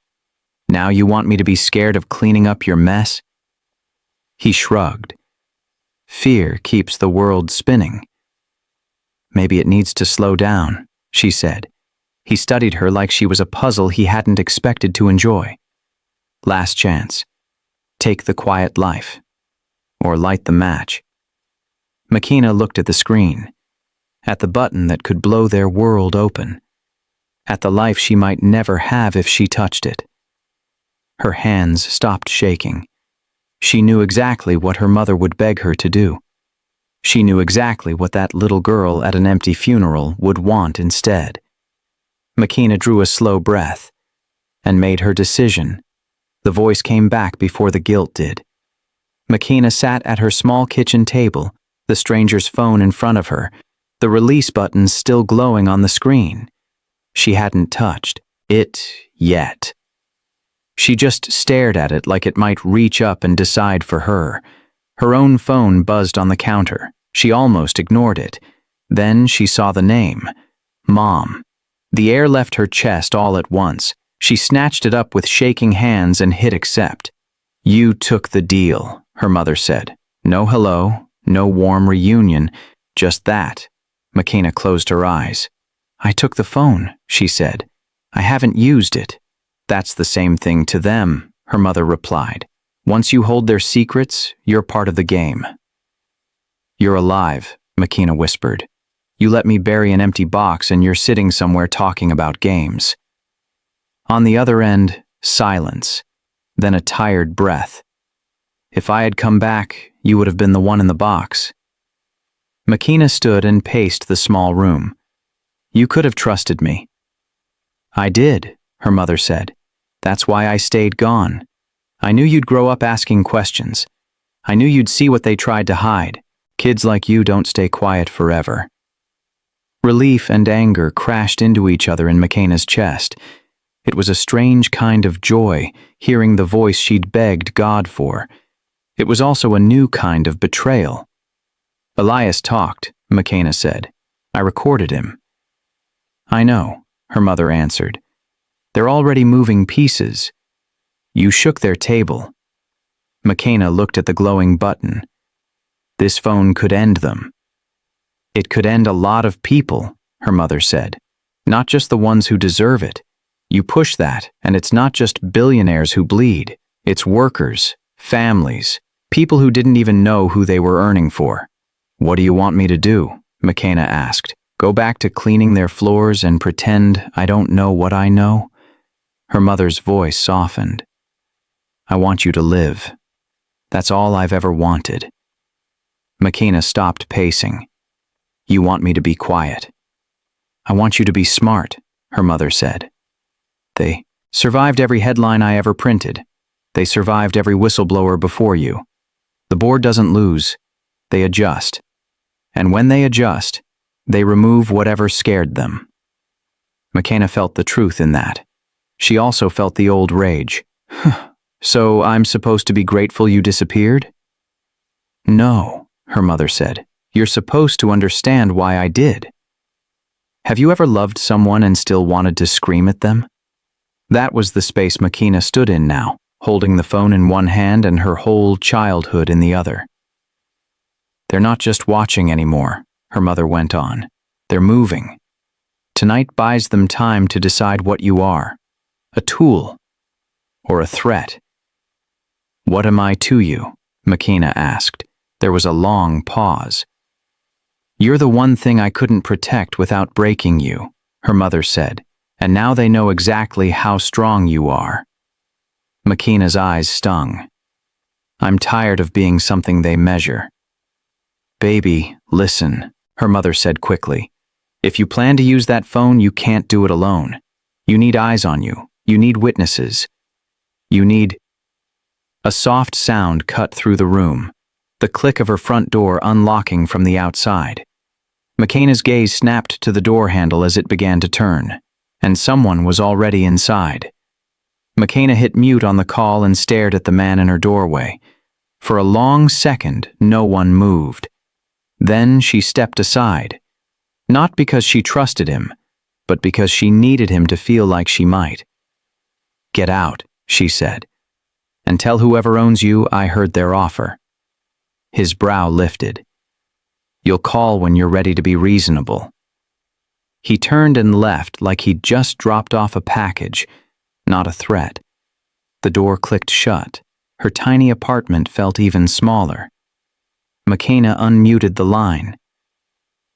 Now you want me to be scared of cleaning up your mess?" He shrugged. "Fear keeps the world spinning." "Maybe it needs to slow down," she said. He studied her like she was a puzzle he hadn't expected to enjoy. "Last chance. Take the quiet life. Or light the match." Makina looked at the screen, at the button that could blow their world open, at the life she might never have if she touched it. Her hands stopped shaking. She knew exactly what her mother would beg her to do. She knew exactly what that little girl at an empty funeral would want instead. Makina drew a slow breath and made her decision. The voice came back before the guilt did. Makina sat at her small kitchen table, the stranger's phone in front of her, the release button still glowing on the screen. She hadn't touched it yet. She just stared at it like it might reach up and decide for her. Her own phone buzzed on the counter. She almost ignored it. Then she saw the name. Mom. The air left her chest all at once. She snatched it up with shaking hands and hit accept. "You took the deal," her mother said. "No hello, no warm reunion, just that." Makina closed her eyes. "I took the phone," she said. "I haven't used it." "That's the same thing to them," her mother replied. "Once you hold their secrets, you're part of the game." "You're alive," Makina whispered. "You let me bury an empty box and you're sitting somewhere talking about games." On the other end, silence, then a tired breath. "If I had come back, you would have been the one in the box." Makina stood and paced the small room. "You could have trusted me." "I did," her mother said. "That's why I stayed gone. I knew you'd grow up asking questions. I knew you'd see what they tried to hide. Kids like you don't stay quiet forever." Relief and anger crashed into each other in Makina's chest. It was a strange kind of joy, hearing the voice she'd begged God for. It was also a new kind of betrayal. "Elias talked," Makina said. "I recorded him." "I know," her mother answered. "They're already moving pieces." "You shook their table." Makina looked at the glowing button. "This phone could end them." "It could end a lot of people," her mother said. "Not just the ones who deserve it. You push that, and it's not just billionaires who bleed. It's workers, families, people who didn't even know who they were earning for." "What do you want me to do?" Makina asked. "Go back to cleaning their floors and pretend I don't know what I know?" Her mother's voice softened. "I want you to live. That's all I've ever wanted." Makina stopped pacing. "You want me to be quiet?" "I want you to be smart," her mother said. "They survived every headline I ever printed. They survived every whistleblower before you. The board doesn't lose. They adjust. And when they adjust, they remove whatever scared them." Makina felt the truth in that. She also felt the old rage. "So I'm supposed to be grateful you disappeared?" "No," her mother said. "You're supposed to understand why I did." Have you ever loved someone and still wanted to scream at them? That was the space Makina stood in now, holding the phone in one hand and her whole childhood in the other. "They're not just watching anymore," her mother went on. "They're moving. Tonight buys them time to decide what you are, a tool or a threat." "What am I to you?" Makina asked. There was a long pause. "You're the one thing I couldn't protect without breaking you," her mother said, "and now they know exactly how strong you are." Makina's eyes stung. "I'm tired of being something they measure." "Baby, listen," her mother said quickly. "If you plan to use that phone, you can't do it alone. You need eyes on you. You need witnesses. You need..." A soft sound cut through the room, the click of her front door unlocking from the outside. McKenna's gaze snapped to the door handle as it began to turn, and someone was already inside. McKenna hit mute on the call and stared at the man in her doorway. For a long second, no one moved. Then she stepped aside, not because she trusted him, but because she needed him to feel like she might. "Get out," she said, "and tell whoever owns you I heard their offer." His brow lifted. "You'll call when you're ready to be reasonable." He turned and left like he'd just dropped off a package, not a threat. The door clicked shut. Her tiny apartment felt even smaller. McKenna unmuted the line.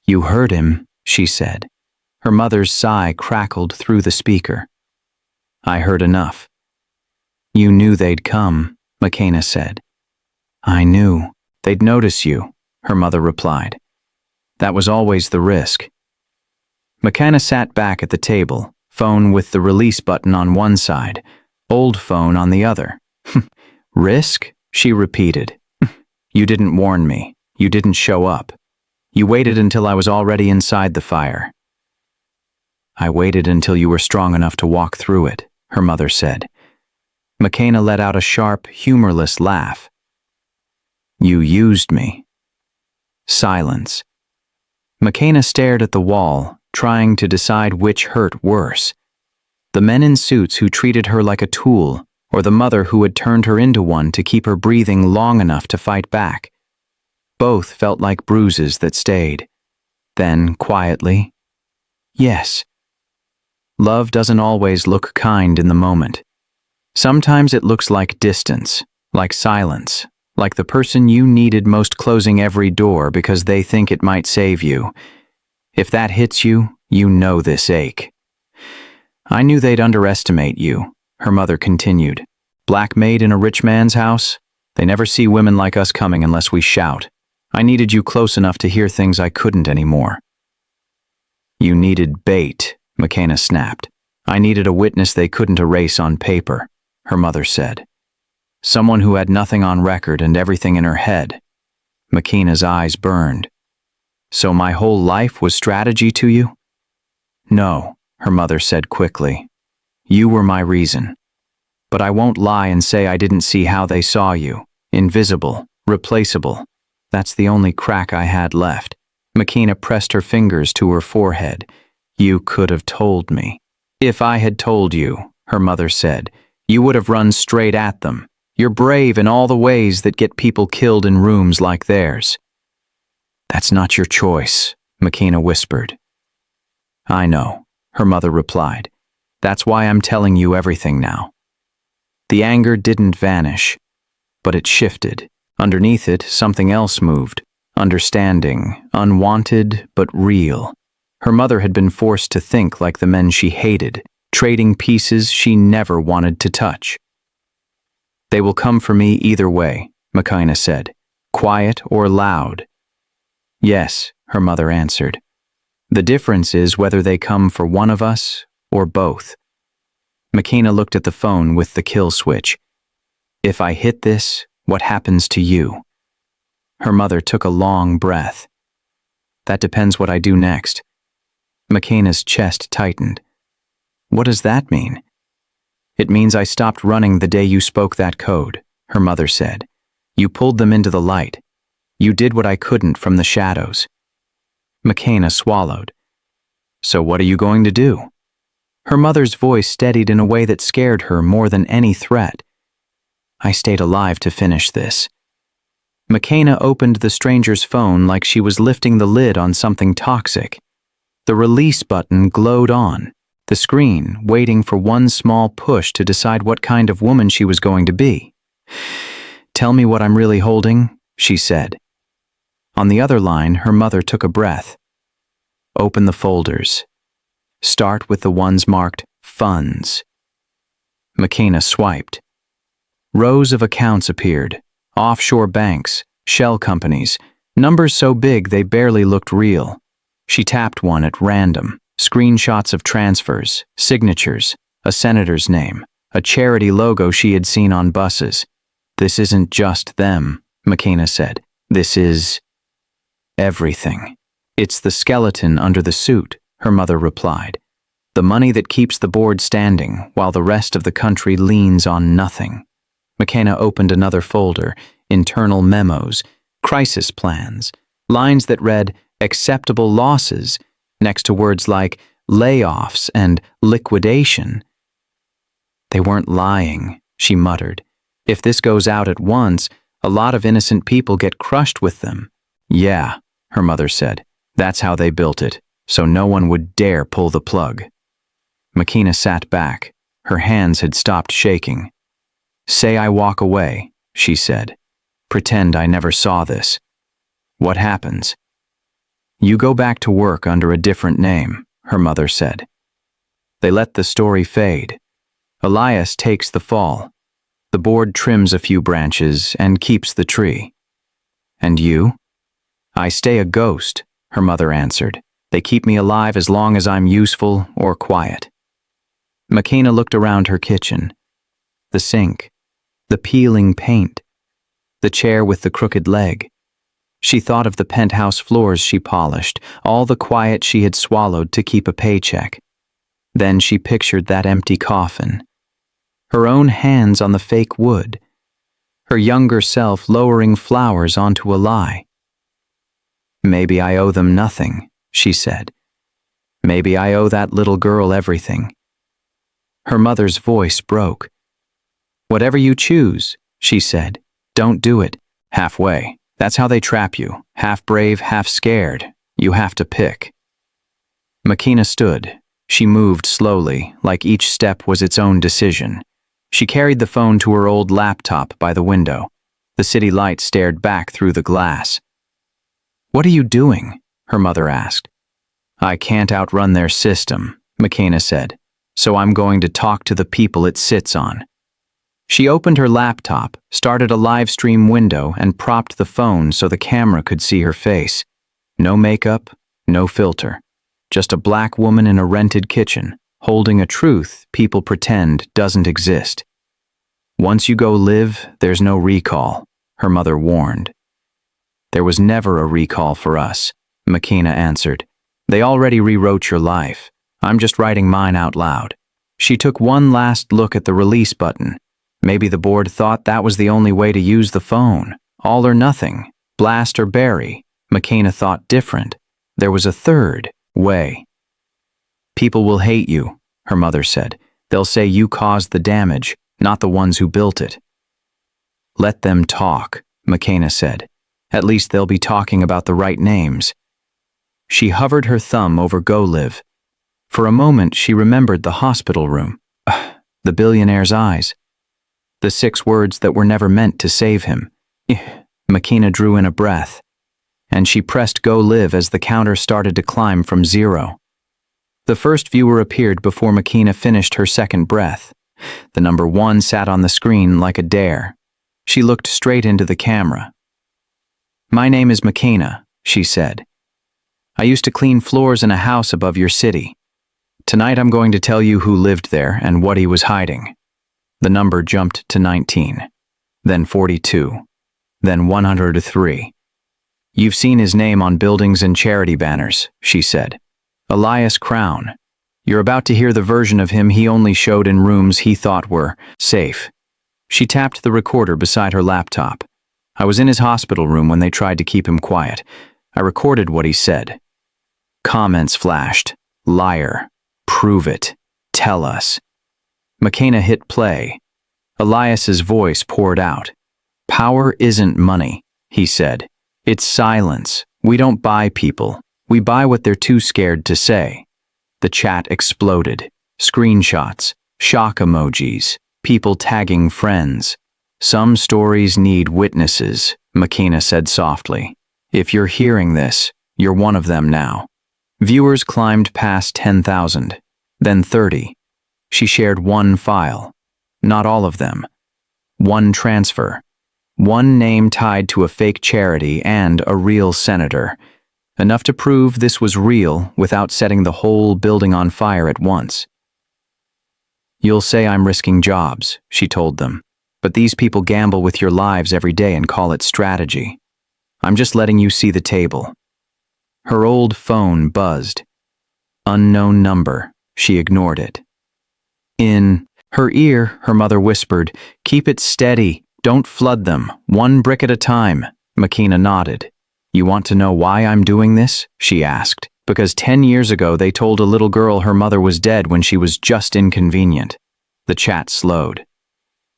"You heard him," she said. Her mother's sigh crackled through the speaker. "I heard enough." "You knew they'd come," McKenna said. "I knew. They'd notice you," her mother replied. "That was always the risk." McKenna sat back at the table, phone with the release button on one side, old phone on the other. "Risk?" she repeated. "You didn't warn me. You didn't show up. You waited until I was already inside the fire." "I waited until you were strong enough to walk through it," her mother said. McKenna let out a sharp, humorless laugh. "You used me." Silence. McKenna stared at the wall, trying to decide which hurt worse. The men in suits who treated her like a tool, or the mother who had turned her into one to keep her breathing long enough to fight back. Both felt like bruises that stayed. Then, quietly, yes. Love doesn't always look kind in the moment. Sometimes it looks like distance, like silence, like the person you needed most closing every door because they think it might save you. If that hits you, you know this ache. "I knew they'd underestimate you," her mother continued. "Black maid in a rich man's house? They never see women like us coming unless we shout. I needed you close enough to hear things I couldn't anymore." "You needed bait," McKenna snapped. "I needed a witness they couldn't erase on paper," her mother said. "Someone who had nothing on record and everything in her head." McKenna's eyes burned. "So my whole life was strategy to you?" "No," her mother said quickly. "You were my reason. But I won't lie and say I didn't see how they saw you. Invisible, replaceable. That's the only crack I had left." McKenna pressed her fingers to her forehead. "You could have told me." "If I had told you," her mother said, "you would have run straight at them. You're brave in all the ways that get people killed in rooms like theirs." "That's not your choice," McKenna whispered. "I know," her mother replied. "That's why I'm telling you everything now." The anger didn't vanish, but it shifted. Underneath it, something else moved. Understanding, unwanted but real. Her mother had been forced to think like the men she hated, trading pieces she never wanted to touch. "They will come for me either way," McKenna said. "Quiet or loud." "Yes," her mother answered. "The difference is whether they come for one of us or both." McKenna looked at the phone with the kill switch. "If I hit this, what happens to you?" Her mother took a long breath. "That depends what I do next." McKenna's chest tightened. "What does that mean?" "It means I stopped running the day you spoke that code," her mother said. "You pulled them into the light. You did what I couldn't from the shadows." McKenna swallowed. "So what are you going to do?" Her mother's voice steadied in a way that scared her more than any threat. "I stayed alive to finish this." McKenna opened the stranger's phone like she was lifting the lid on something toxic. The release button glowed on, the screen waiting for one small push to decide what kind of woman she was going to be. "Tell me what I'm really holding," she said. On the other line, her mother took a breath. "Open the folders. Start with the ones marked funds." McKenna swiped. Rows of accounts appeared. Offshore banks, shell companies, numbers so big they barely looked real. She tapped one at random. Screenshots of transfers, signatures, a senator's name, a charity logo she had seen on buses. This isn't just them, McKenna said. This is everything. It's the skeleton under the suit, her mother replied. The money that keeps the board standing while the rest of the country leans on nothing. McKenna opened another folder, internal memos, crisis plans, lines that read acceptable losses next to words like layoffs and liquidation. They weren't lying, she muttered. If this goes out at once, a lot of innocent people get crushed with them. Yeah, her mother said. That's how they built it, so no one would dare pull the plug. McKenna sat back. Her hands had stopped shaking. Say I walk away, she said. Pretend I never saw this. What happens? You go back to work under a different name, her mother said. They let the story fade. Elias takes the fall. The board trims a few branches and keeps the tree. And you? I stay a ghost, her mother answered. They keep me alive as long as I'm useful or quiet. McKenna looked around her kitchen. The sink, the peeling paint, the chair with the crooked leg. She thought of the penthouse floors she polished, all the quiet she had swallowed to keep a paycheck. Then she pictured that empty coffin. Her own hands on the fake wood. Her younger self lowering flowers onto a lie. Maybe I owe them nothing, she said. Maybe I owe that little girl everything. Her mother's voice broke. Whatever you choose, she said, don't do it halfway. That's how they trap you, half brave, half scared. You have to pick. McKenna stood. She moved slowly, like each step was its own decision. She carried the phone to her old laptop by the window. The city light stared back through the glass. What are you doing? Her mother asked. I can't outrun their system, McKenna said, so I'm going to talk to the people it sits on. She opened her laptop, started a live stream window, and propped the phone so the camera could see her face. No makeup, no filter. Just a black woman in a rented kitchen, holding a truth people pretend doesn't exist. Once you go live, there's no recall, her mother warned. There was never a recall for us, McKenna answered. They already rewrote your life. I'm just writing mine out loud. She took one last look at the release button. Maybe the board thought that was the only way to use the phone. All or nothing, blast or bury. McKenna thought different. There was a third way. People will hate you, her mother said. They'll say you caused the damage, not the ones who built it. Let them talk, McKenna said. At least they'll be talking about the right names. She hovered her thumb over Go Live. For a moment she remembered the hospital room. The billionaire's eyes. The 6 words that were never meant to save him. McKenna drew in a breath, and she pressed Go Live as the counter started to climb from 0. The first viewer appeared before McKenna finished her second breath. The number 1 sat on the screen like a dare. She looked straight into the camera. My name is McKenna, she said. I used to clean floors in a house above your city. Tonight I'm going to tell you who lived there and what he was hiding. The number jumped to 19, then 42, then 103. You've seen his name on buildings and charity banners, she said. Elias Crown. You're about to hear the version of him he only showed in rooms he thought were safe. She tapped the recorder beside her laptop. I was in his hospital room when they tried to keep him quiet. I recorded what he said. Comments flashed. Liar. Prove it. Tell us. McKenna hit play. Elias's voice poured out. Power isn't money, he said. It's silence. We don't buy people. We buy what they're too scared to say. The chat exploded. Screenshots, shock emojis, people tagging friends. Some stories need witnesses, McKenna said softly. If you're hearing this, you're one of them now. Viewers climbed past 10,000, then 30. She shared one file. Not all of them. One transfer. One name tied to a fake charity and a real senator. Enough to prove this was real without setting the whole building on fire at once. You'll say I'm risking jobs, she told them. But these people gamble with your lives every day and call it strategy. I'm just letting you see the table." Her old phone buzzed. Unknown number. She ignored it. In her ear, her mother whispered, "Keep it steady. Don't flood them. One brick at a time." McKenna nodded. "You want to know why I'm doing this?" she asked. "Because 10 years ago they told a little girl her mother was dead when she was just inconvenient." The chat slowed.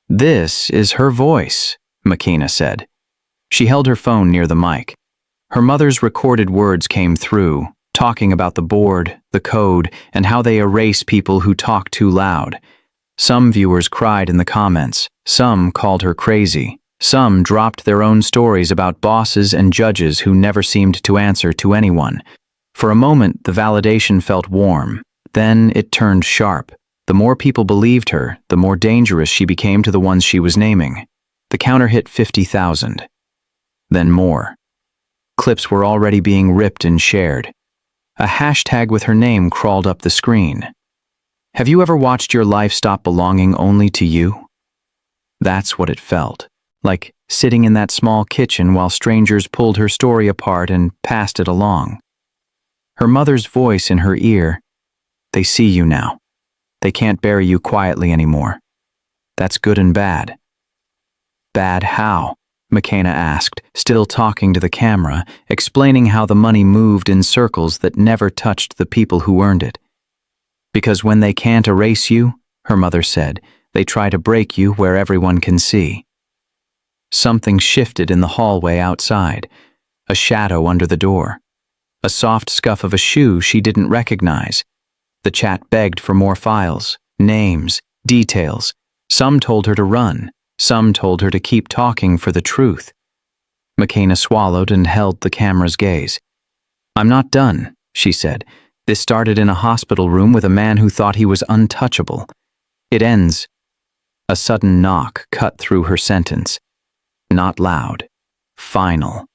"This is her voice," McKenna said. She held her phone near the mic. Her mother's recorded words came through, talking about the board, the code, and how they erase people who talk too loud. Some viewers cried in the comments. Some called her crazy. Some dropped their own stories about bosses and judges who never seemed to answer to anyone. For a moment, the validation felt warm. Then it turned sharp. The more people believed her, the more dangerous she became to the ones she was naming. The counter hit 50,000. Then more. Clips were already being ripped and shared. A hashtag with her name crawled up the screen. "Have you ever watched your life stop belonging only to you?" That's what it felt. Like sitting in that small kitchen while strangers pulled her story apart and passed it along. Her mother's voice in her ear, "They see you now. They can't bury you quietly anymore. That's good and bad." "Bad how?" McKenna asked, still talking to the camera, explaining how the money moved in circles that never touched the people who earned it. "Because when they can't erase you," her mother said, "they try to break you where everyone can see." Something shifted in the hallway outside, a shadow under the door, a soft scuff of a shoe she didn't recognize. The chat begged for more files, names, details. Some told her to run. Some told her to keep talking for the truth. McKenna swallowed and held the camera's gaze. "I'm not done," she said. "This started in a hospital room with a man who thought he was untouchable. It ends." A sudden knock cut through her sentence. Not loud. Final.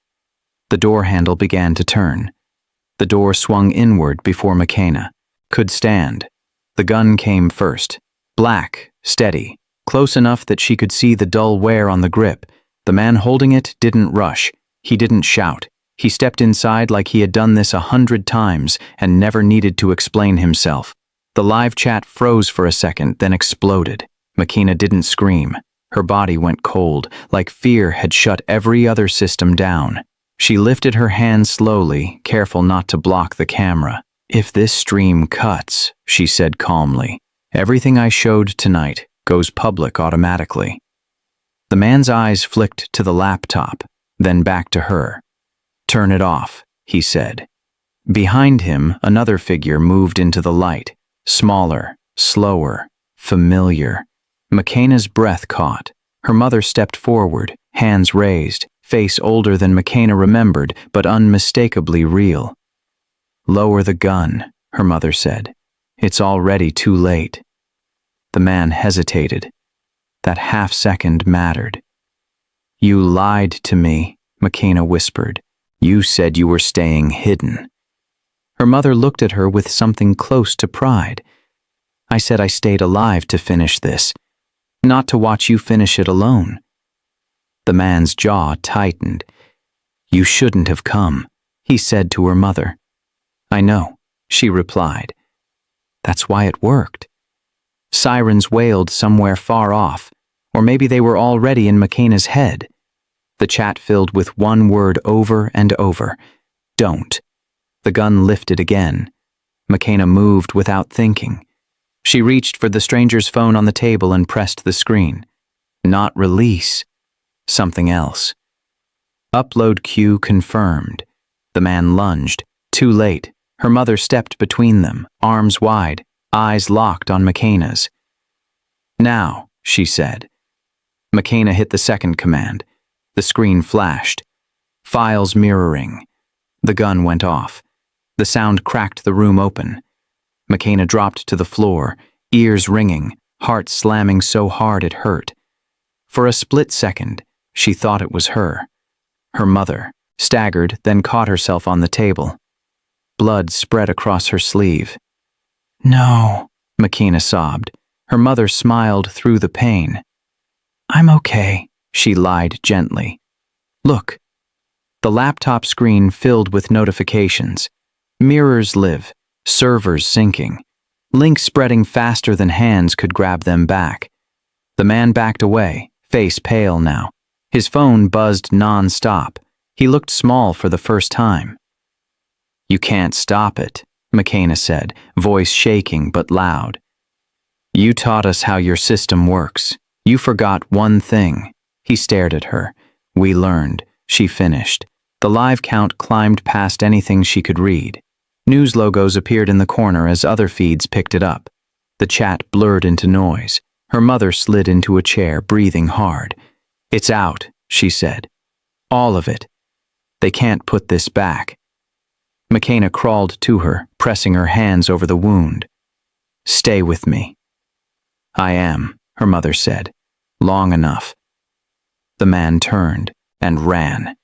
The door handle began to turn. The door swung inward before McKenna could stand. The gun came first. Black, steady, close enough that she could see the dull wear on the grip. The man holding it didn't rush. He didn't shout. He stepped inside like he had done this 100 times and never needed to explain himself. The live chat froze for a second, then exploded. McKenna didn't scream. Her body went cold, like fear had shut every other system down. She lifted her hand slowly, careful not to block the camera. "If this stream cuts," she said calmly, "everything I showed tonight goes public automatically." The man's eyes flicked to the laptop, then back to her. "Turn it off," he said. Behind him, another figure moved into the light, smaller, slower, familiar. McKenna's breath caught. Her mother stepped forward, hands raised, face older than McKenna remembered, but unmistakably real. "Lower the gun," her mother said. "It's already too late." The man hesitated. That half-second mattered. "You lied to me," McKenna whispered. "You said you were staying hidden." Her mother looked at her with something close to pride. "I said I stayed alive to finish this, not to watch you finish it alone." The man's jaw tightened. "You shouldn't have come," he said to her mother. "I know," she replied. That's why it worked. Sirens wailed somewhere far off, or maybe they were already in McKenna's head. The chat filled with one word over and over: "Don't." The gun lifted again. McKenna moved without thinking. She reached for the stranger's phone on the table and pressed the screen. Not release. Something else. Upload queue confirmed. The man lunged. Too late. Her mother stepped between them, arms wide, eyes locked on McKenna's. "Now," she said. McKenna hit the second command. The screen flashed. Files mirroring. The gun went off. The sound cracked the room open. McKenna dropped to the floor, ears ringing, heart slamming so hard it hurt. For a split second, she thought it was her. Her mother, staggered, then caught herself on the table. Blood spread across her sleeve. "No," McKenna sobbed. Her mother smiled through the pain. I'm okay, she lied gently. Look. The laptop screen filled with notifications. Mirrors live, servers syncing, links spreading faster than hands could grab them back. The man backed away, face pale now. His phone buzzed non-stop. He looked small for the first time. You can't stop it, McKenna said, voice shaking but loud. You taught us how your system works. You forgot one thing. He stared at her. We learned, she finished. The live count climbed past anything she could read. News logos appeared in the corner as other feeds picked it up. The chat blurred into noise. Her mother slid into a chair, breathing hard. It's out, she said. All of it. They can't put this back. McKenna crawled to her, pressing her hands over the wound. Stay with me. I am, her mother said. Long enough. The man turned and ran.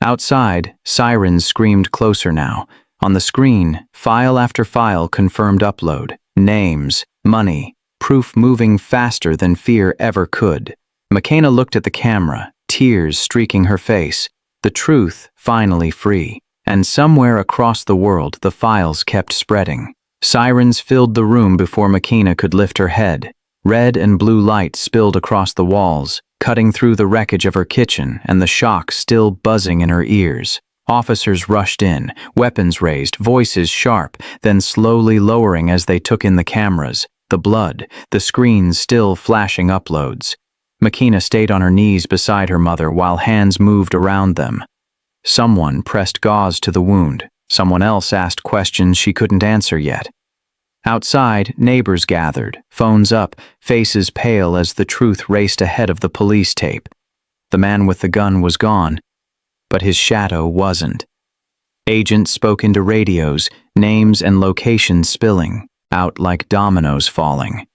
Outside, sirens screamed closer now. On the screen, file after file confirmed upload. Names, money, proof moving faster than fear ever could. McKenna looked at the camera, tears streaking her face. The truth finally free. And somewhere across the world, the files kept spreading. Sirens filled the room before McKenna could lift her head. Red and blue light spilled across the walls, cutting through the wreckage of her kitchen and the shock still buzzing in her ears. Officers rushed in, weapons raised, voices sharp, then slowly lowering as they took in the cameras, the blood, the screens still flashing uploads. McKenna stayed on her knees beside her mother while hands moved around them. Someone pressed gauze to the wound. Someone else asked questions she couldn't answer yet. Outside, neighbors gathered, phones up, faces pale as the truth raced ahead of the police tape. The man with the gun was gone, but his shadow wasn't. Agents spoke into radios, names and locations spilling, out like dominoes falling.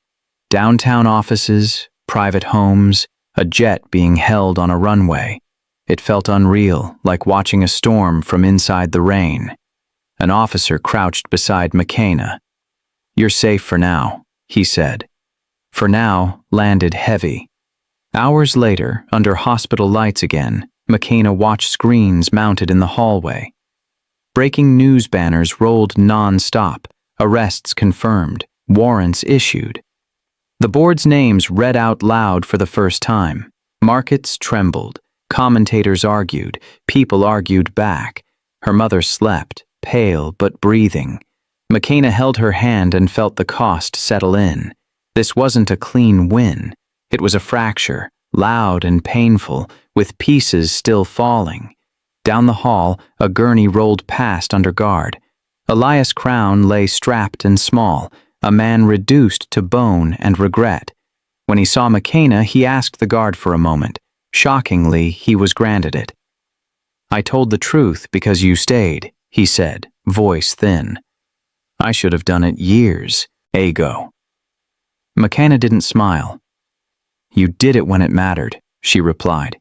Downtown offices, private homes, a jet being held on a runway. It felt unreal, like watching a storm from inside the rain. An officer crouched beside McKenna. You're safe for now, he said. For now landed heavy. Hours later, under hospital lights again, McKenna watched screens mounted in the hallway. Breaking news banners rolled non-stop, arrests confirmed, warrants issued. The board's names read out loud for the first time. Markets trembled, commentators argued, people argued back. Her mother slept, pale but breathing. McKenna held her hand and felt the cost settle in. This wasn't a clean win. It was a fracture, loud and painful, with pieces still falling. Down the hall, a gurney rolled past under guard. Elias Crown lay strapped and small, a man reduced to bone and regret. When he saw McKenna, he asked the guard for a moment. Shockingly, he was granted it. I told the truth because you stayed, he said, voice thin. I should have done it years ago. McKenna didn't smile. You did it when it mattered, she replied.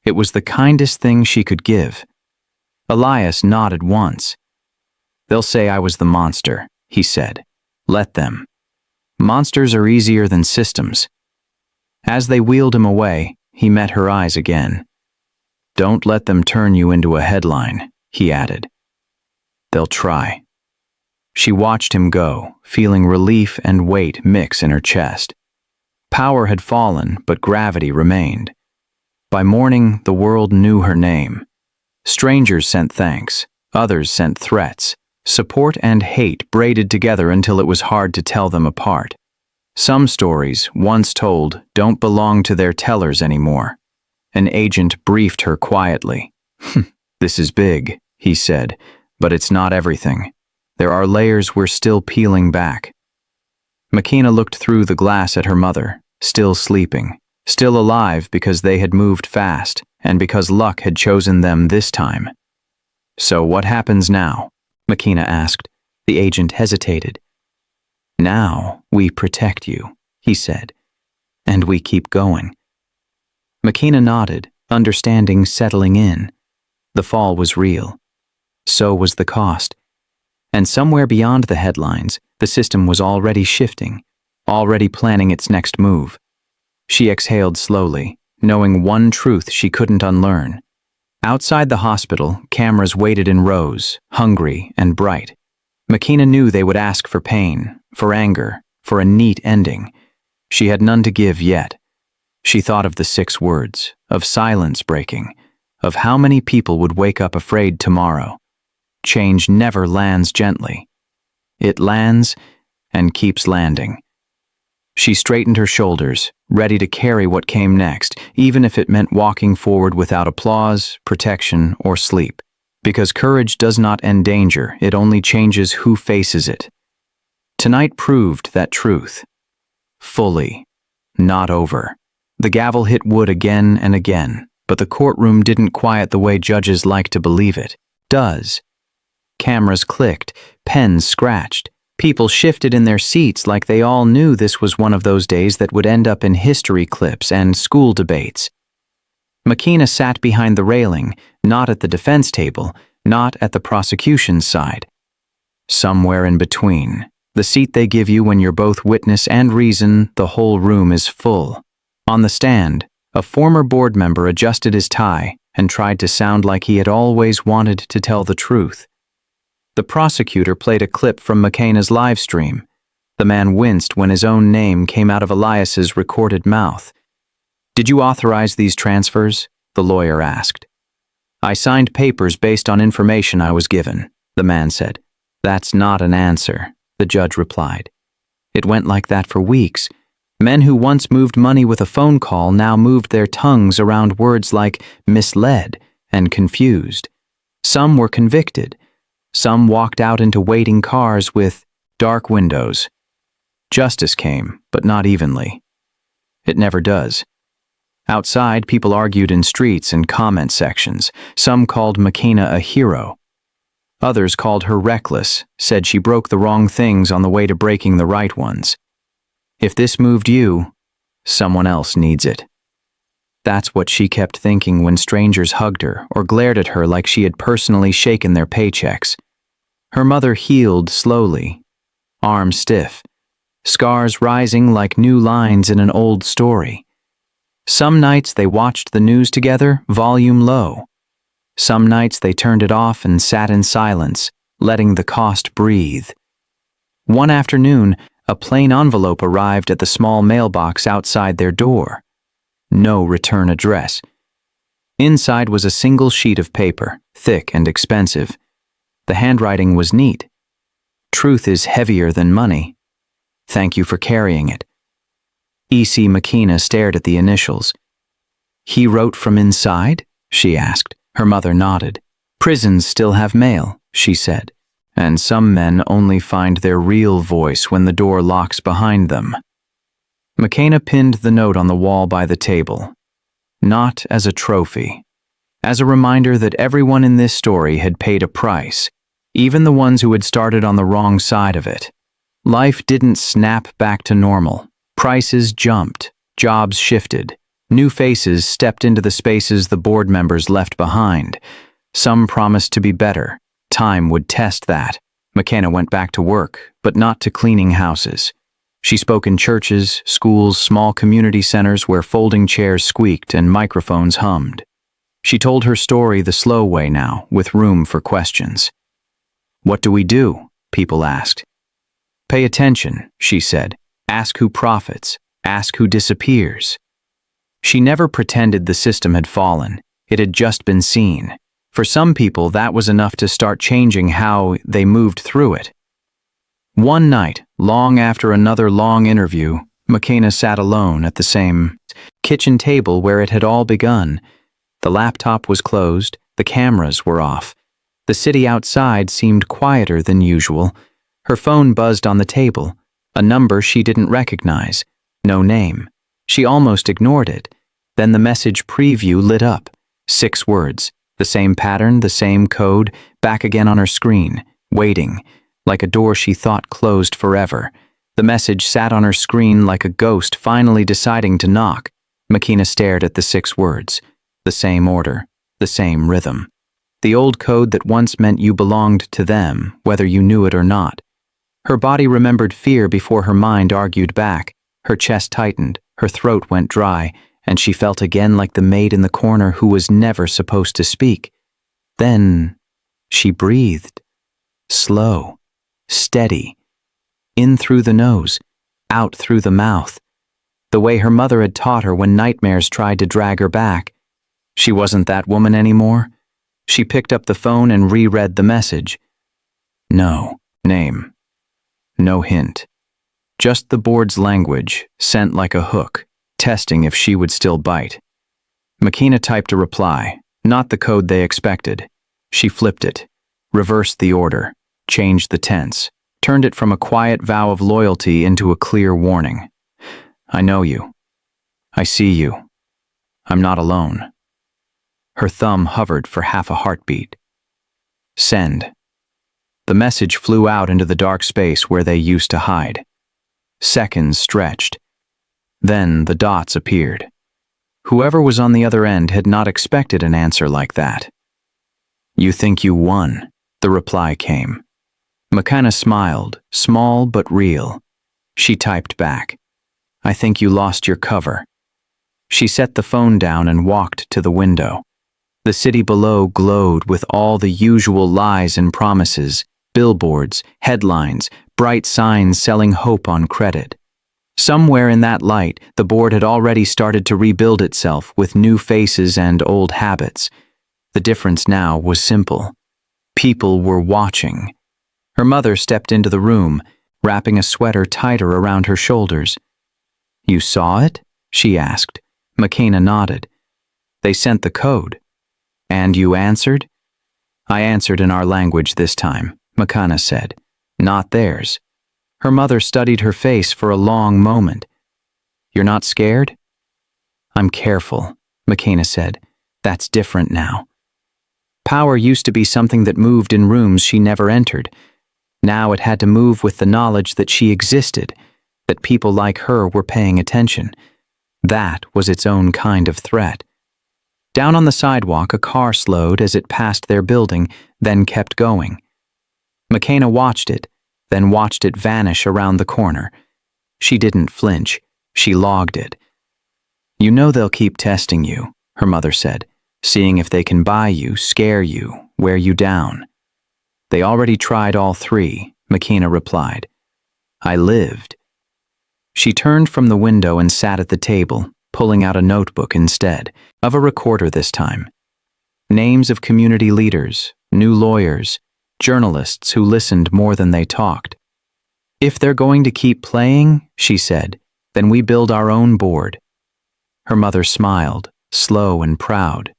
It was the kindest thing she could give. Elias nodded once. They'll say I was the monster, he said. Let them. Monsters are easier than systems. As they wheeled him away, he met her eyes again. Don't let them turn you into a headline, he added. They'll try. She watched him go, feeling relief and weight mix in her chest. Power had fallen, but gravity remained. By morning, the world knew her name. Strangers sent thanks, others sent threats. Support and hate braided together until it was hard to tell them apart. Some stories, once told, don't belong to their tellers anymore. An agent briefed her quietly. This is big, he said, but it's not everything. There are layers we're still peeling back. McKenna looked through the glass at her mother, still sleeping, still alive because they had moved fast and because luck had chosen them this time. So what happens now? McKenna asked. The agent hesitated. Now we protect you, he said, and we keep going. McKenna nodded, understanding settling in. The fall was real. So was the cost. And somewhere beyond the headlines, the system was already shifting, already planning its next move. She exhaled slowly, knowing one truth she couldn't unlearn. Outside the hospital, cameras waited in rows, hungry and bright. Makina knew they would ask for pain, for anger, for a neat ending. She had none to give yet. She thought of the 6 words, of silence breaking, of how many people would wake up afraid tomorrow. Change never lands gently. It lands and keeps landing. She straightened her shoulders, ready to carry what came next, even if it meant walking forward without applause, protection, or sleep. Because courage does not end danger, it only changes who faces it. Tonight proved that truth. Fully. Not over. The gavel hit wood again and again, but the courtroom didn't quiet the way judges like to believe it. Does. Cameras clicked, pens scratched. People shifted in their seats like they all knew this was one of those days that would end up in history clips and school debates. Makina sat behind the railing, not at the defense table, not at the prosecution's side. Somewhere in between. The seat they give you when you're both witness and reason, the whole room is full. On the stand, a former board member adjusted his tie and tried to sound like he had always wanted to tell the truth. The prosecutor played a clip from Makina's live stream. The man winced when his own name came out of Elias's recorded mouth. "Did you authorize these transfers?" the lawyer asked. "I signed papers based on information I was given," the man said. "That's not an answer," the judge replied. It went like that for weeks. Men who once moved money with a phone call now moved their tongues around words like misled and confused. Some were convicted. Some walked out into waiting cars with dark windows. Justice came, but not evenly. It never does. Outside, people argued in streets and comment sections. Some called Makina a hero. Others called her reckless, said she broke the wrong things on the way to breaking the right ones. If this moved you, someone else needs it. That's what she kept thinking when strangers hugged her or glared at her like she had personally shaken their paychecks. Her mother healed slowly, arms stiff, scars rising like new lines in an old story. Some nights they watched the news together, volume low. Some nights they turned it off and sat in silence, letting the cost breathe. One afternoon, a plain envelope arrived at the small mailbox outside their door. No return address. Inside was a single sheet of paper, thick and expensive. The handwriting was neat. "Truth is heavier than money. Thank you for carrying it." E.C. Makina stared at the initials. "He wrote from inside?" she asked. Her mother nodded. "Prisons still have mail," she said, "and some men only find their real voice when the door locks behind them." Makina pinned the note on the wall by the table. Not as a trophy. As a reminder that everyone in this story had paid a price, even the ones who had started on the wrong side of it. Life didn't snap back to normal. Prices jumped, jobs shifted, new faces stepped into the spaces the board members left behind. Some promised to be better. Time would test that. Makina went back to work, but not to cleaning houses. She spoke in churches, schools, small community centers where folding chairs squeaked and microphones hummed. She told her story the slow way now, with room for questions. "What do we do?" people asked. "Pay attention," she said. "Ask who profits. Ask who disappears." She never pretended the system had fallen. It had just been seen. For some people, that was enough to start changing how they moved through it. One night, long after another long interview, Makina sat alone at the same kitchen table where it had all begun. The laptop was closed, the cameras were off. The city outside seemed quieter than usual. Her phone buzzed on the table, a number she didn't recognize, no name. She almost ignored it. Then the message preview lit up. 6 words, the same pattern, the same code, back again on her screen, waiting, like a door she thought closed forever. The message sat on her screen like a ghost finally deciding to knock. Makina stared at the 6 words, the same order, the same rhythm. The old code that once meant you belonged to them, whether you knew it or not. Her body remembered fear before her mind argued back. Her chest tightened, her throat went dry, and she felt again like the maid in the corner who was never supposed to speak. Then she breathed. Slow, steady, in through the nose, out through the mouth, the way her mother had taught her when nightmares tried to drag her back. She wasn't that woman anymore. She picked up the phone and reread the message. No name. No hint. Just the board's language, sent like a hook, testing if she would still bite. Makina typed a reply, not the code they expected. She flipped it, reversed the order, changed the tense, turned it from a quiet vow of loyalty into a clear warning. I know you. I see you. I'm not alone. Her thumb hovered for half a heartbeat. Send. The message flew out into the dark space where they used to hide. Seconds stretched. Then the dots appeared. Whoever was on the other end had not expected an answer like that. You think you won, the reply came. Makina smiled, small but real. She typed back. I think you lost your cover. She set the phone down and walked to the window. The city below glowed with all the usual lies and promises, billboards, headlines, bright signs selling hope on credit. Somewhere in that light, the board had already started to rebuild itself with new faces and old habits. The difference now was simple. People were watching. Her mother stepped into the room, wrapping a sweater tighter around her shoulders. You saw it? She asked. Makina nodded. They sent the code. And you answered? I answered in our language this time, Makina said. Not theirs. Her mother studied her face for a long moment. You're not scared? I'm careful, Makina said. That's different now. Power used to be something that moved in rooms she never entered. Now it had to move with the knowledge that she existed, that people like her were paying attention. That was its own kind of threat. Down on the sidewalk, a car slowed as it passed their building, then kept going. Makina watched it, then watched it vanish around the corner. She didn't flinch. She logged it. You know they'll keep testing you, her mother said, seeing if they can buy you, scare you, wear you down. They already tried all three, Makina replied. I lived. She turned from the window and sat at the table, pulling out a notebook instead, of a recorder this time. Names of community leaders, new lawyers, journalists who listened more than they talked. If they're going to keep playing, she said, then we build our own board. Her mother smiled, slow and proud.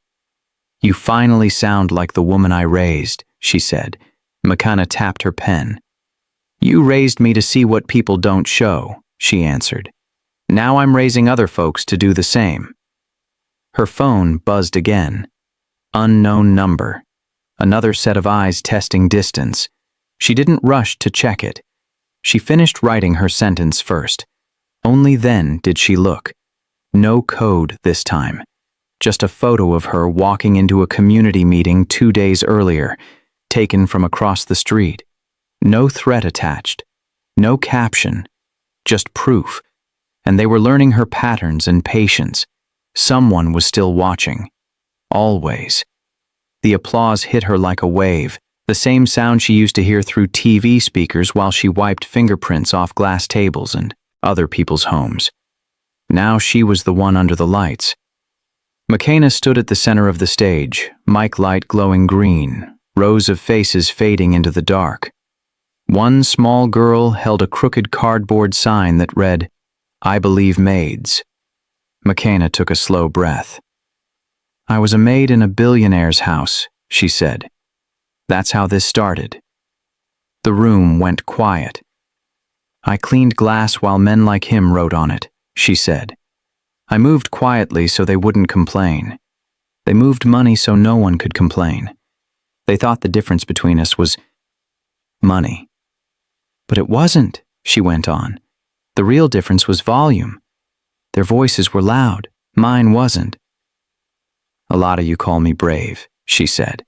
You finally sound like the woman I raised, she said. Makina tapped her pen. You raised me to see what people don't show, she answered. Now I'm raising other folks to do the same. Her phone buzzed again. Unknown number. Another set of eyes testing distance. She didn't rush to check it. She finished writing her sentence first. Only then did she look. No code this time. Just a photo of her walking into a community meeting 2 days earlier, taken from across the street. No threat attached. No caption. Just proof. And they were learning her patterns and patience. Someone was still watching. Always. The applause hit her like a wave, the same sound she used to hear through TV speakers while she wiped fingerprints off glass tables and other people's homes. Now she was the one under the lights. Makina stood at the center of the stage, mic light glowing green, rows of faces fading into the dark. One small girl held a crooked cardboard sign that read, I believe maids. Makina took a slow breath. I was a maid in a billionaire's house, she said. That's how this started. The room went quiet. I cleaned glass while men like him wrote on it, she said. I moved quietly so they wouldn't complain. They moved money so no one could complain. They thought the difference between us was money. But it wasn't, she went on. The real difference was volume. Their voices were loud. Mine wasn't. A lot of you call me brave, she said.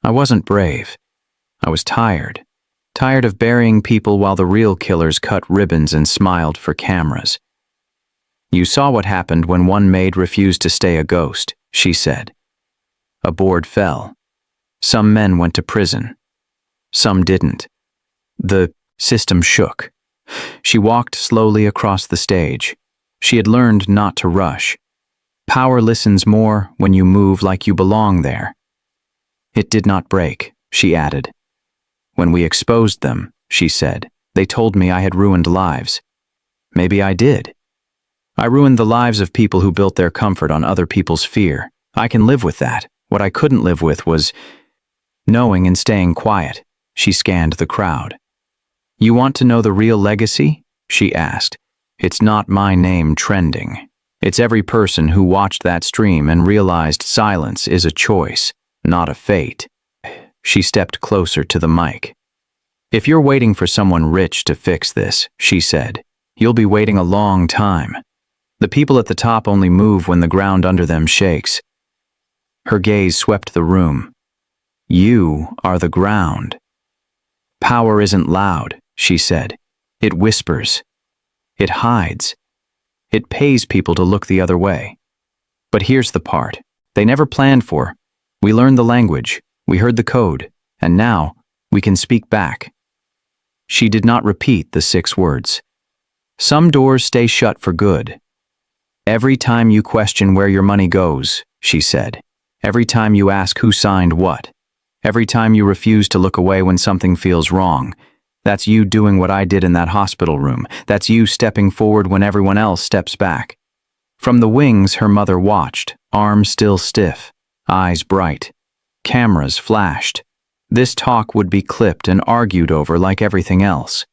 I wasn't brave. I was tired. Tired of burying people while the real killers cut ribbons and smiled for cameras. You saw what happened when one maid refused to stay a ghost, she said. A board fell. Some men went to prison. Some didn't. The system shook. She walked slowly across the stage. She had learned not to rush. Power listens more when you move like you belong there. It did not break, she added. When we exposed them, she said, they told me I had ruined lives. Maybe I did. I ruined the lives of people who built their comfort on other people's fear. I can live with that. What I couldn't live with was knowing and staying quiet. She scanned the crowd. You want to know the real legacy? She asked. It's not my name trending. It's every person who watched that stream and realized silence is a choice, not a fate. She stepped closer to the mic. If you're waiting for someone rich to fix this, she said, you'll be waiting a long time. The people at the top only move when the ground under them shakes. Her gaze swept the room. You are the ground. Power isn't loud, she said. It whispers. It hides. It pays people to look the other way. But here's the part they never planned for. We learned the language, we heard the code, and now we can speak back. She did not repeat the 6 words. Some doors stay shut for good. Every time you question where your money goes, she said. Every time you ask who signed what. Every time you refuse to look away when something feels wrong. That's you doing what I did in that hospital room. That's you stepping forward when everyone else steps back. From the wings, her mother watched, arms still stiff, eyes bright. Cameras flashed. This talk would be clipped and argued over like everything else.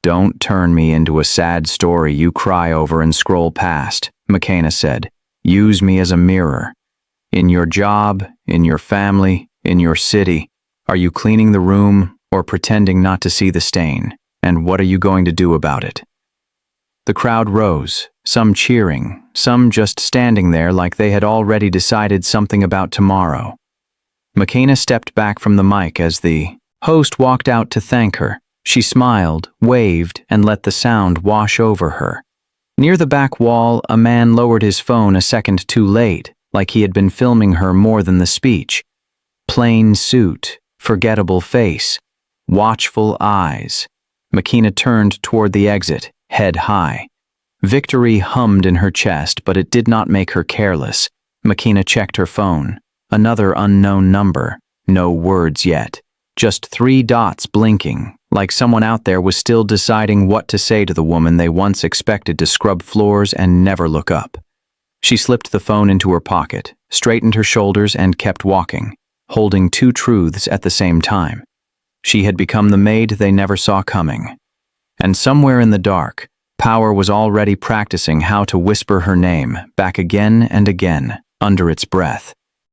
Don't turn me into a sad story you cry over and scroll past, McKenna said. Use me as a mirror. In your job, in your family, in your city, are you cleaning the room or pretending not to see the stain? And what are you going to do about it? The crowd rose, some cheering, some just standing there like they had already decided something about tomorrow. McKenna stepped back from the mic as the host walked out to thank her. She smiled, waved, and let the sound wash over her. Near the back wall, a man lowered his phone a second too late, like he had been filming her more than the speech. Plain suit, forgettable face, watchful eyes. McKenna turned toward the exit, head high. Victory hummed in her chest, but it did not make her careless. McKenna checked her phone. Another unknown number. No words yet. Just 3 dots blinking, like someone out there was still deciding what to say to the woman they once expected to scrub floors and never look up. She slipped the phone into her pocket, straightened her shoulders, and kept walking, holding 2 truths at the same time. She had become the maid they never saw coming. And somewhere in the dark, Power was already practicing how to whisper her name back again and again under its breath.